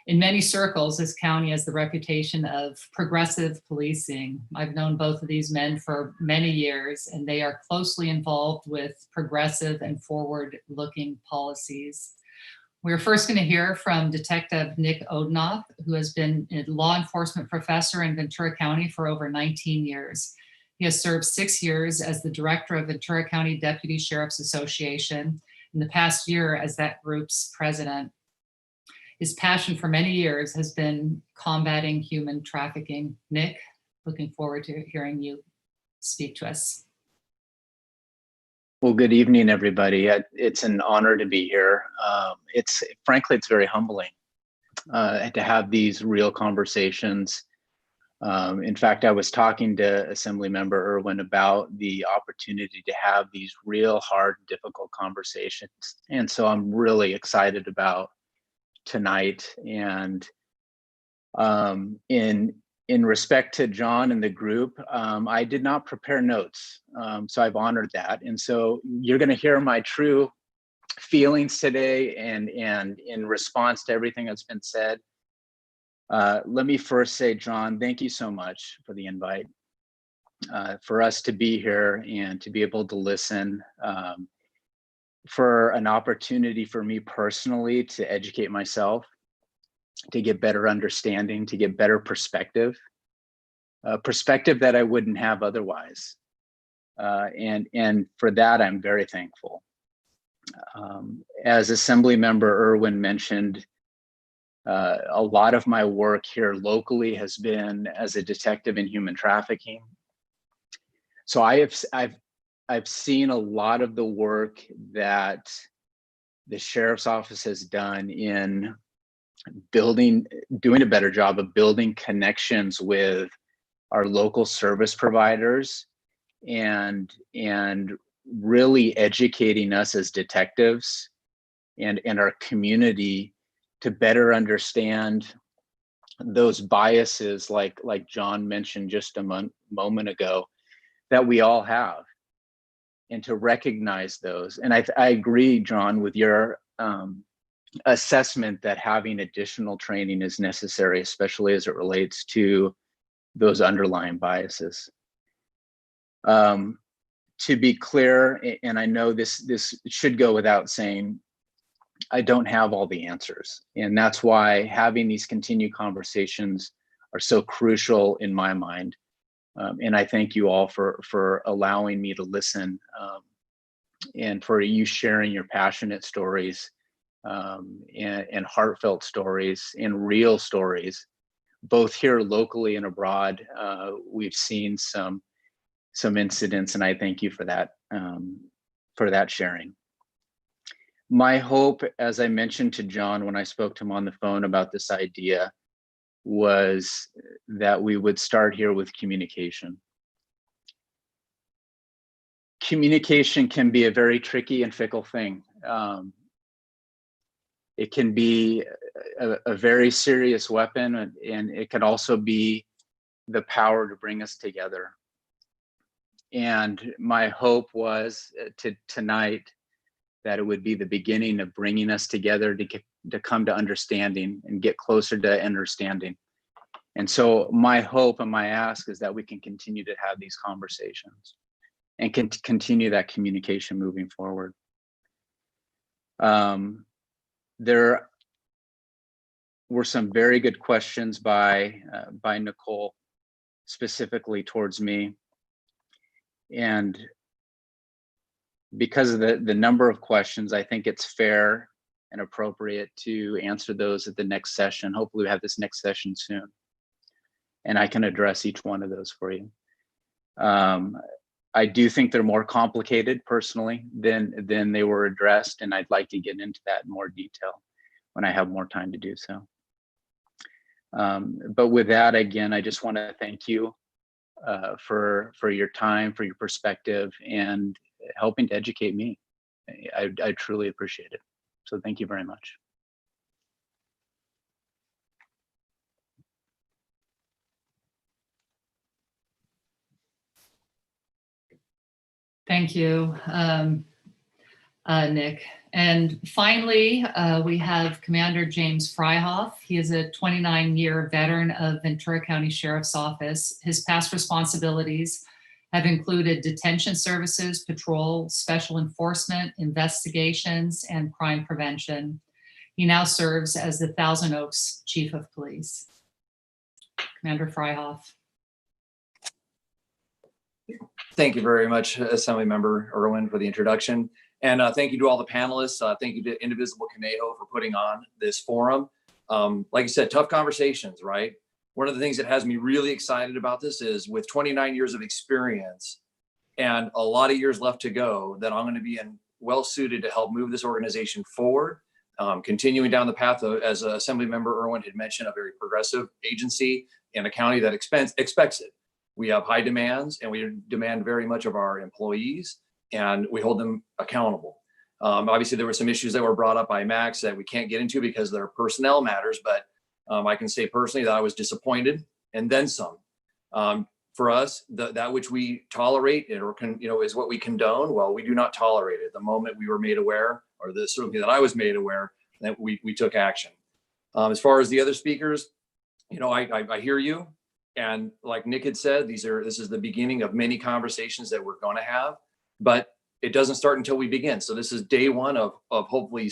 In many circles, this county has the reputation of progressive policing. I've known both of these men for many years, and they are closely involved with progressive and forward-looking policies. We're first going to hear from Detective Nick Odenoff, who has been a law enforcement professor in Ventura County for over 19 years. He has served 6 years as the director of Ventura County Deputy Sheriff's Association, in the past year as that group's president. His passion for many years has been combating human trafficking. Nick, looking forward to hearing you speak to us. Well, good evening, everybody. It's an honor to be here. Frankly, it's very humbling to have these real conversations. In fact, I was talking to Assemblymember Irwin about the opportunity to have these real hard, difficult conversations. And so I'm really excited about tonight. And in respect to John and the group, I did not prepare notes, so I've honored that. And so you're going to hear my true feelings today, and in response to everything that's been said. Let me first say, John, thank you so much for the invite, for us to be here and to be able to listen, for an opportunity for me personally to educate myself, to get better understanding, to get better perspective, perspective that I wouldn't have otherwise. And for that, I'm very thankful. As Assemblymember Irwin mentioned, a lot of my work here locally has been as a detective in human trafficking. So I've seen a lot of the work that the Sheriff's Office has done in doing a better job of building connections with our local service providers and really educating us as detectives and our community to better understand those biases like John mentioned just a moment ago that we all have, and to recognize those. And I agree, John, with your assessment that having additional training is necessary, especially as it relates to those underlying biases. To be clear, and I know this should go without saying, I don't have all the answers. And that's why having these continued conversations are so crucial in my mind. And I thank you all for allowing me to listen and for you sharing your passionate stories and heartfelt stories and real stories, both here locally and abroad. We've seen some incidents, and I thank you for that sharing. My hope, as I mentioned to John when I spoke to him on the phone about this idea, was that we would start here with communication. Communication can be a very tricky and fickle thing. It can be a very serious weapon, and it can also be the power to bring us together. And my hope was tonight that it would be the beginning of bringing us together to come to understanding and get closer to understanding. And so my hope and my ask is that we can continue to have these conversations and can continue that communication moving forward. There were some very good questions by Nicole, specifically towards me. And because of the number of questions, I think it's fair and appropriate to answer those at the next session. Hopefully we have this next session soon, and I can address each one of those for you. I do think they're more complicated personally than they were addressed, and I'd like to get into that in more detail when I have more time to do so. But with that, again, I just want to thank you for your time, for your perspective, and helping to educate me. I truly appreciate it. So thank you very much. Thank you, Nick. And finally, we have Commander James Freihoff. He is a 29-year veteran of Ventura County Sheriff's Office. His past responsibilities have included detention services, patrol, special enforcement, investigations, and crime prevention. He now serves as the Thousand Oaks Chief of Police. Commander Freihoff. Thank you very much, Assemblymember Irwin, for the introduction. And thank you to all the panelists. Thank you to Indivisible Conejo for putting on this forum. Like you said, tough conversations, right? One of the things that has me really excited about this is with 29 years of experience and a lot of years left to go, that I'm going to be well suited to help move this organization forward, continuing down the path of, as Assemblymember Irwin had mentioned, a very progressive agency in a county that expects it. We have high demands, and we demand very much of our employees, and we hold them accountable. Obviously, there were some issues that were brought up by Max that we can't get into because they're personnel matters, but I can say personally that I was disappointed, and then some. For us, that which we tolerate is what we condone. Well, we do not tolerate it. The moment we were made aware, or certainly that I was made aware, that we took action. As far as the other speakers, I hear you. And like Nick had said, this is the beginning of many conversations that we're going to have, but it doesn't start until we begin. So this is day one of hopefully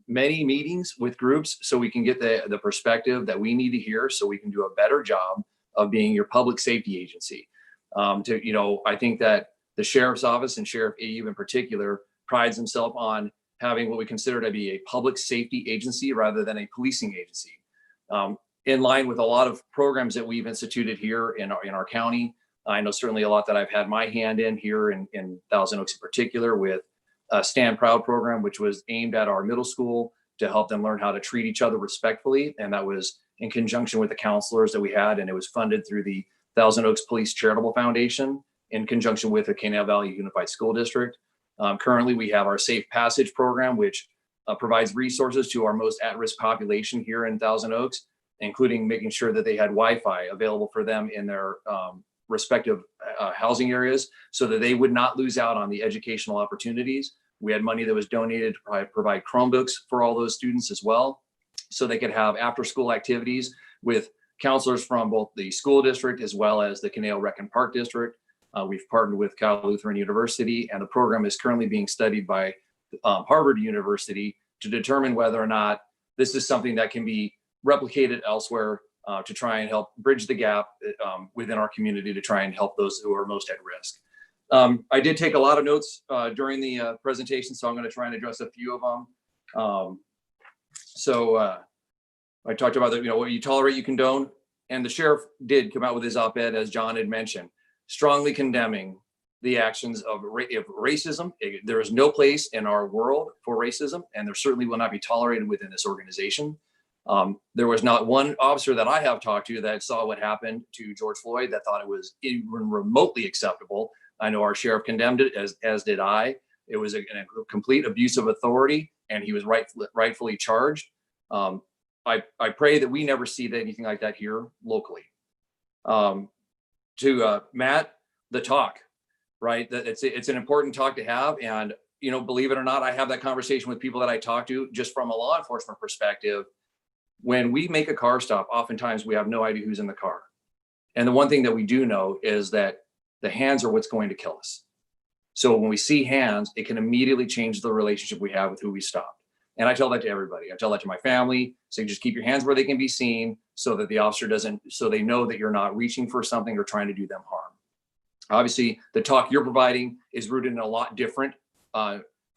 many meetings with groups, so we can get the perspective that we need to hear, so we can do a better job of being your public safety agency. I think that the Sheriff's Office and Sheriff AU in particular prides himself on having what we consider to be a public safety agency rather than a policing agency. In line with a lot of programs that we've instituted here in our county. I know certainly a lot that I've had my hand in here in Thousand Oaks in particular, with a Stand Proud program, which was aimed at our middle school to help them learn how to treat each other respectfully. And that was in conjunction with the counselors that we had, and it was funded through the Thousand Oaks Police Charitable Foundation in conjunction with the Canal Valley Unified School District. Currently, we have our Safe Passage program, which provides resources to our most at-risk population here in Thousand Oaks, including making sure that they had Wi-Fi available for them in their respective housing areas, so that they would not lose out on the educational opportunities. We had money that was donated to provide Chromebooks for all those students as well, so they could have after-school activities with counselors from both the school district as well as the Canale Rec and Park District. We've partnered with Cal Lutheran University, and the program is currently being studied by Harvard University to determine whether or not this is something that can be replicated elsewhere to try and help bridge the gap within our community to try and help those who are most at risk. I did take a lot of notes during the presentation, so I'm going to try and address a few of them. I talked about that, what you tolerate, you condone. And the sheriff did come out with his op-ed, as John had mentioned, strongly condemning the actions of racism. There is no place in our world for racism, and there certainly will not be tolerated within this organization. There was not one officer that I have talked to that saw what happened to George Floyd that thought it was even remotely acceptable. I know our sheriff condemned it, as did I. It was a complete abuse of authority, and he was rightfully charged. I pray that we never see anything like that here locally. To Matt, the talk, right? That it's an important talk to have, and believe it or not, I have that conversation with people that I talk to just from a law enforcement perspective. When we make a car stop, oftentimes we have no idea who's in the car, and the one thing that we do know is that the hands are what's going to kill us. So when we see hands, it can immediately change the relationship we have with who we stop. And I tell that to everybody. I tell that to my family. So just keep your hands where they can be seen, so that the officer so they know that you're not reaching for something or trying to do them harm. Obviously, the talk you're providing is rooted in a lot different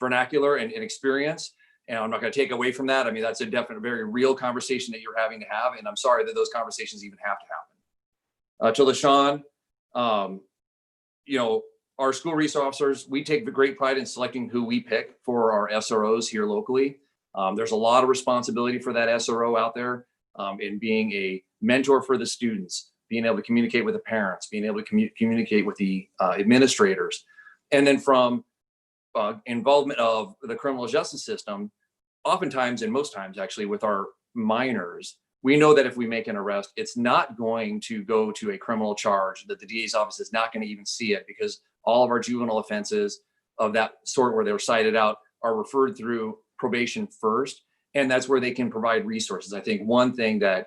vernacular and experience. And I'm not going to take away from that. I mean, that's a definite, very real conversation that you're having to have. And I'm sorry that those conversations even have to happen. To LaShawn, our school resource officers, we take the great pride in selecting who we pick for our SROs here locally. There's a lot of responsibility for that SRO out there in being a mentor for the students, being able to communicate with the parents, being able to communicate with the administrators. And then from involvement of the criminal justice system, oftentimes, and most times actually, with our minors, we know that if we make an arrest, it's not going to go to a criminal charge, that the DA's office is not going to even see it, because all of our juvenile offenses of that sort where they were cited out are referred through probation first. And that's where they can provide resources. I think one thing that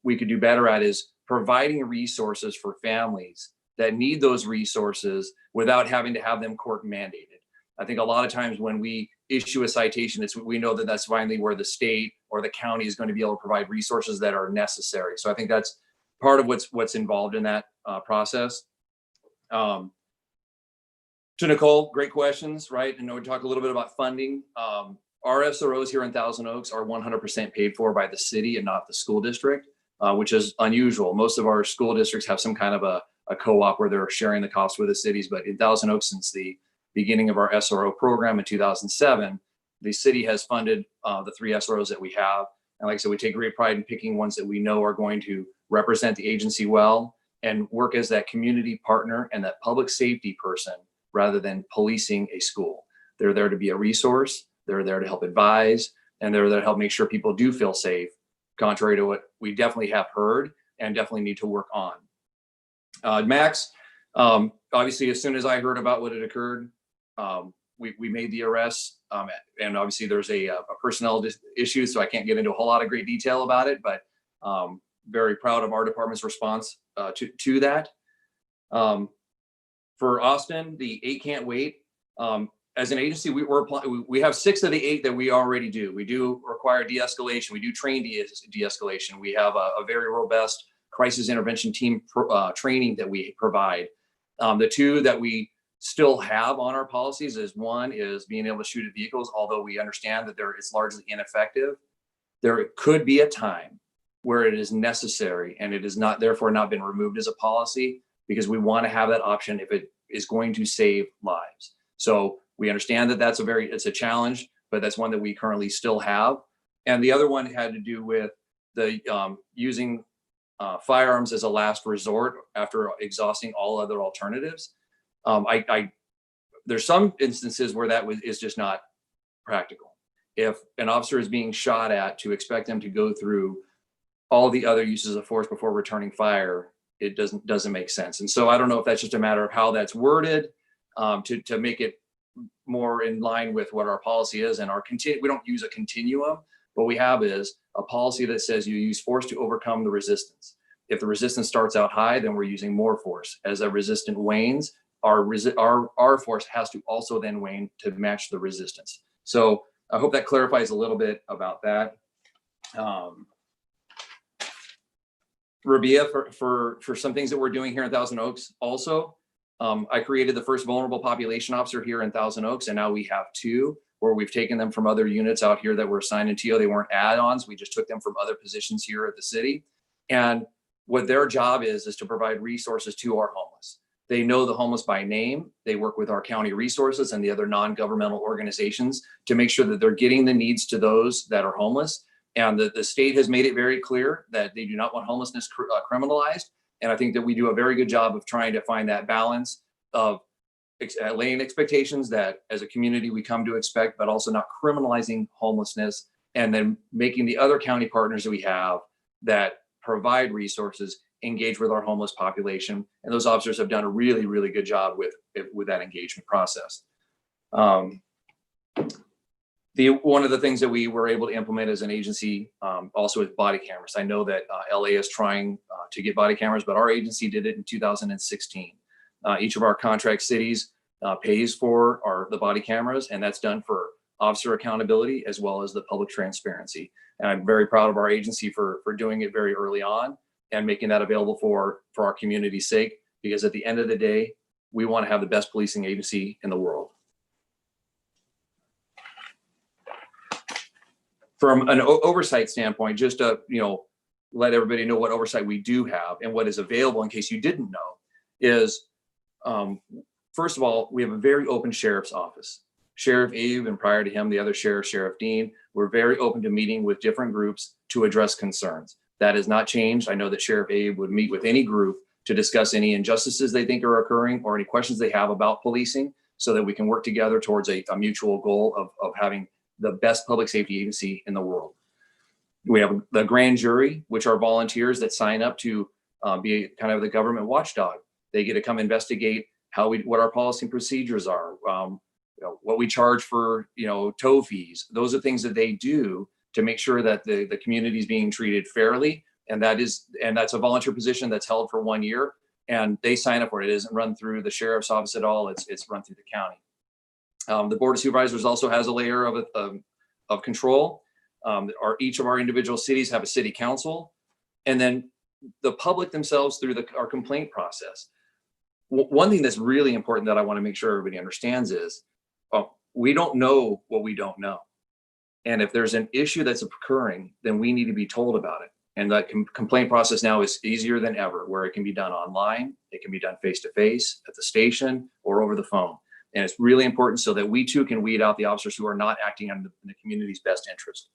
we could do better at is providing resources for families that need those resources without having to have them court mandated. I think a lot of times when we issue a citation, we know that that's finally where the state or the county is going to be able to provide resources that are necessary. So I think that's part of what's involved in that process. To Nicole, great questions, right? And we talk a little bit about funding. Our SROs here in Thousand Oaks are 100% paid for by the city and not the school district, which is unusual. Most of our school districts have some kind of a co-op where they're sharing the cost with the cities, but in Thousand Oaks, since the beginning of our SRO program in 2007, the city has funded the 3 SROs that we have. And like I said, we take great pride in picking ones that we know are going to represent the agency well and work as that community partner and that public safety person rather than policing a school. They're there to be a resource. They're there to help advise, and they're there to help make sure people do feel safe, contrary to what we definitely have heard and definitely need to work on. Max, obviously, as soon as I heard about what had occurred, we made the arrest, and obviously there's a personnel issue, so I can't get into a whole lot of great detail about it, but very proud of our department's response to that. For Austin, the 8 can't wait. As an agency, we have 6 of the 8 that we already do. We do require de-escalation. We do train de-escalation. We have a very robust crisis intervention team training that we provide. The 2 that we still have on our policies is, one is being able to shoot at vehicles, although we understand that it's largely ineffective. There could be a time where it is necessary, and it is not therefore not been removed as a policy, because we want to have that option if it is going to save lives. So we understand that it's a challenge, but that's one that we currently still have. And the other one had to do with the using firearms as a last resort after exhausting all other alternatives. There's some instances where that is just not practical. If an officer is being shot at, to expect them to go through all the other uses of force before returning fire, it doesn't make sense. And so I don't know if that's just a matter of how that's worded to make it more in line with what our policy is. And we don't use a continuum. What we have is a policy that says you use force to overcome the resistance. If the resistance starts out high, then we're using more force. As the resistance wanes, our force has to also then wane to match the resistance. So I hope that clarifies a little bit about that. Rabia, for some things that we're doing here in Thousand Oaks also, I created the first vulnerable population officer here in Thousand Oaks, and now we have 2 where we've taken them from other units out here that were assigned in TO. They weren't add-ons. We just took them from other positions here at the city. And what their job is to provide resources to our homeless. They know the homeless by name. They work with our county resources and the other non-governmental organizations to make sure that they're getting the needs to those that are homeless. And the state has made it very clear that they do not want homelessness criminalized. And I think that we do a very good job of trying to find that balance of laying expectations that as a community we come to expect, but also not criminalizing homelessness, and then making the other county partners that we have that provide resources engage with our homeless population. And those officers have done a really, really good job with that engagement process. One of the things that we were able to implement as an agency also is body cameras. I know that LA is trying to get body cameras, but our agency did it in 2016. Each of our contract cities pays for the body cameras, and that's done for officer accountability as well as the public transparency. And I'm very proud of our agency for doing it very early on and making that available for our community's sake, because at the end of the day, we want to have the best policing agency in the world. From an oversight standpoint, just to let everybody know what oversight we do have and what is available in case you didn't know is, first of all, we have a very open sheriff's office. Sheriff Abe, and prior to him, the other sheriff, Sheriff Dean, were very open to meeting with different groups to address concerns. That has not changed. I know that Sheriff Abe would meet with any group to discuss any injustices they think are occurring or any questions they have about policing, so that we can work together towards a mutual goal of having the best public safety agency in the world. We have the grand jury, which are volunteers that sign up to be kind of the government watchdog. They get to come investigate what our policy and procedures are, what we charge for, tow fees. Those are things that they do to make sure that the community is being treated fairly. And that's a volunteer position that's held for 1 year, and they sign up for it. It isn't run through the sheriff's office at all. It's run through the county. The Board of Supervisors also has a layer of control. Each of our individual cities have a city council, and then the public themselves through our complaint process. One thing that's really important that I want to make sure everybody understands is we don't know what we don't know. And if there's an issue that's occurring, then we need to be told about it. And that complaint process now is easier than ever, where it can be done online, it can be done face-to-face at the station or over the phone. And it's really important so that we too can weed out the officers who are not acting in the community's best interest.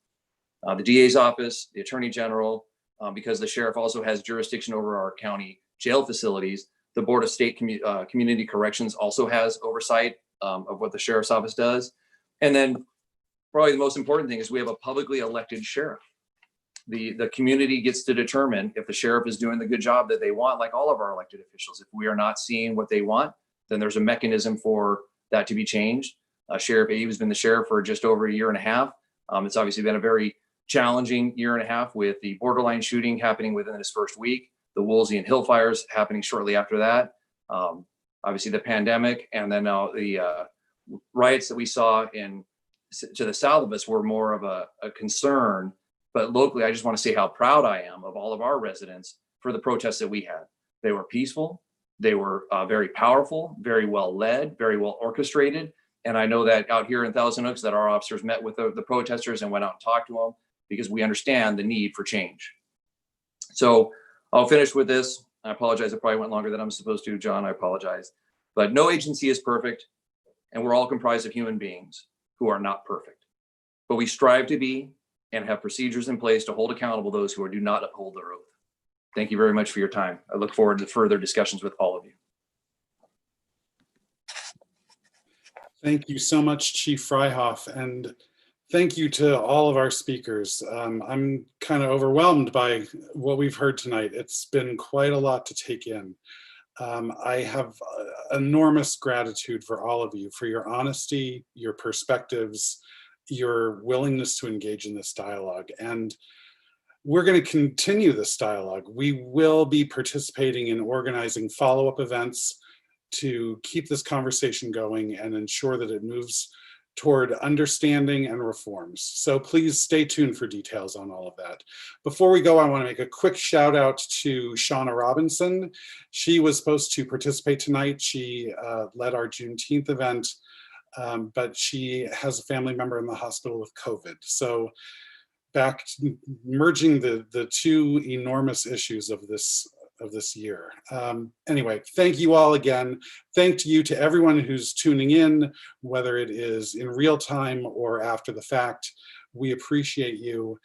The DA's office, the Attorney General, because the sheriff also has jurisdiction over our county jail facilities, the Board of State Community Corrections also has oversight of what the sheriff's office does. And then probably the most important thing is we have a publicly elected sheriff. The community gets to determine if the sheriff is doing the good job that they want, like all of our elected officials. If we are not seeing what they want, then there's a mechanism for that to be changed. Sheriff Abe has been the sheriff for just over 1.5 years. It's obviously been a very challenging 1.5 years with the borderline shooting happening within this first week, the Woolsey and Hill fires happening shortly after that, obviously the pandemic, and then now the riots that we saw to the south of us were more of a concern. But locally, I just want to say how proud I am of all of our residents for the protests that we had. They were peaceful. They were very powerful, very well led, very well orchestrated. And I know that out here in Thousand Oaks that our officers met with the protesters and went out and talked to them because we understand the need for change. So I'll finish with this. I apologize. I probably went longer than I'm supposed to, John. I apologize. But no agency is perfect, and we're all comprised of human beings who are not perfect. But we strive to be and have procedures in place to hold accountable those who do not uphold their oath. Thank you very much for your time. I look forward to further discussions with all of you. Thank you so much, Chief Freihoff, and thank you to all of our speakers. I'm kind of overwhelmed by what we've heard tonight. It's been quite a lot to take in. I have enormous gratitude for all of you, for your honesty, your perspectives, your willingness to engage in this dialogue. And we're going to continue this dialogue. We will be participating in organizing follow-up events to keep this conversation going and ensure that it moves toward understanding and reforms. So please stay tuned for details on all of that. Before we go, I want to make a quick shout out to Shauna Robinson. She was supposed to participate tonight. She led our Juneteenth event, but she has a family member in the hospital with COVID. So back to merging the two enormous issues of this year. Anyway, thank you all again. Thank you to everyone who's tuning in, whether it is in real time or after the fact. We appreciate you.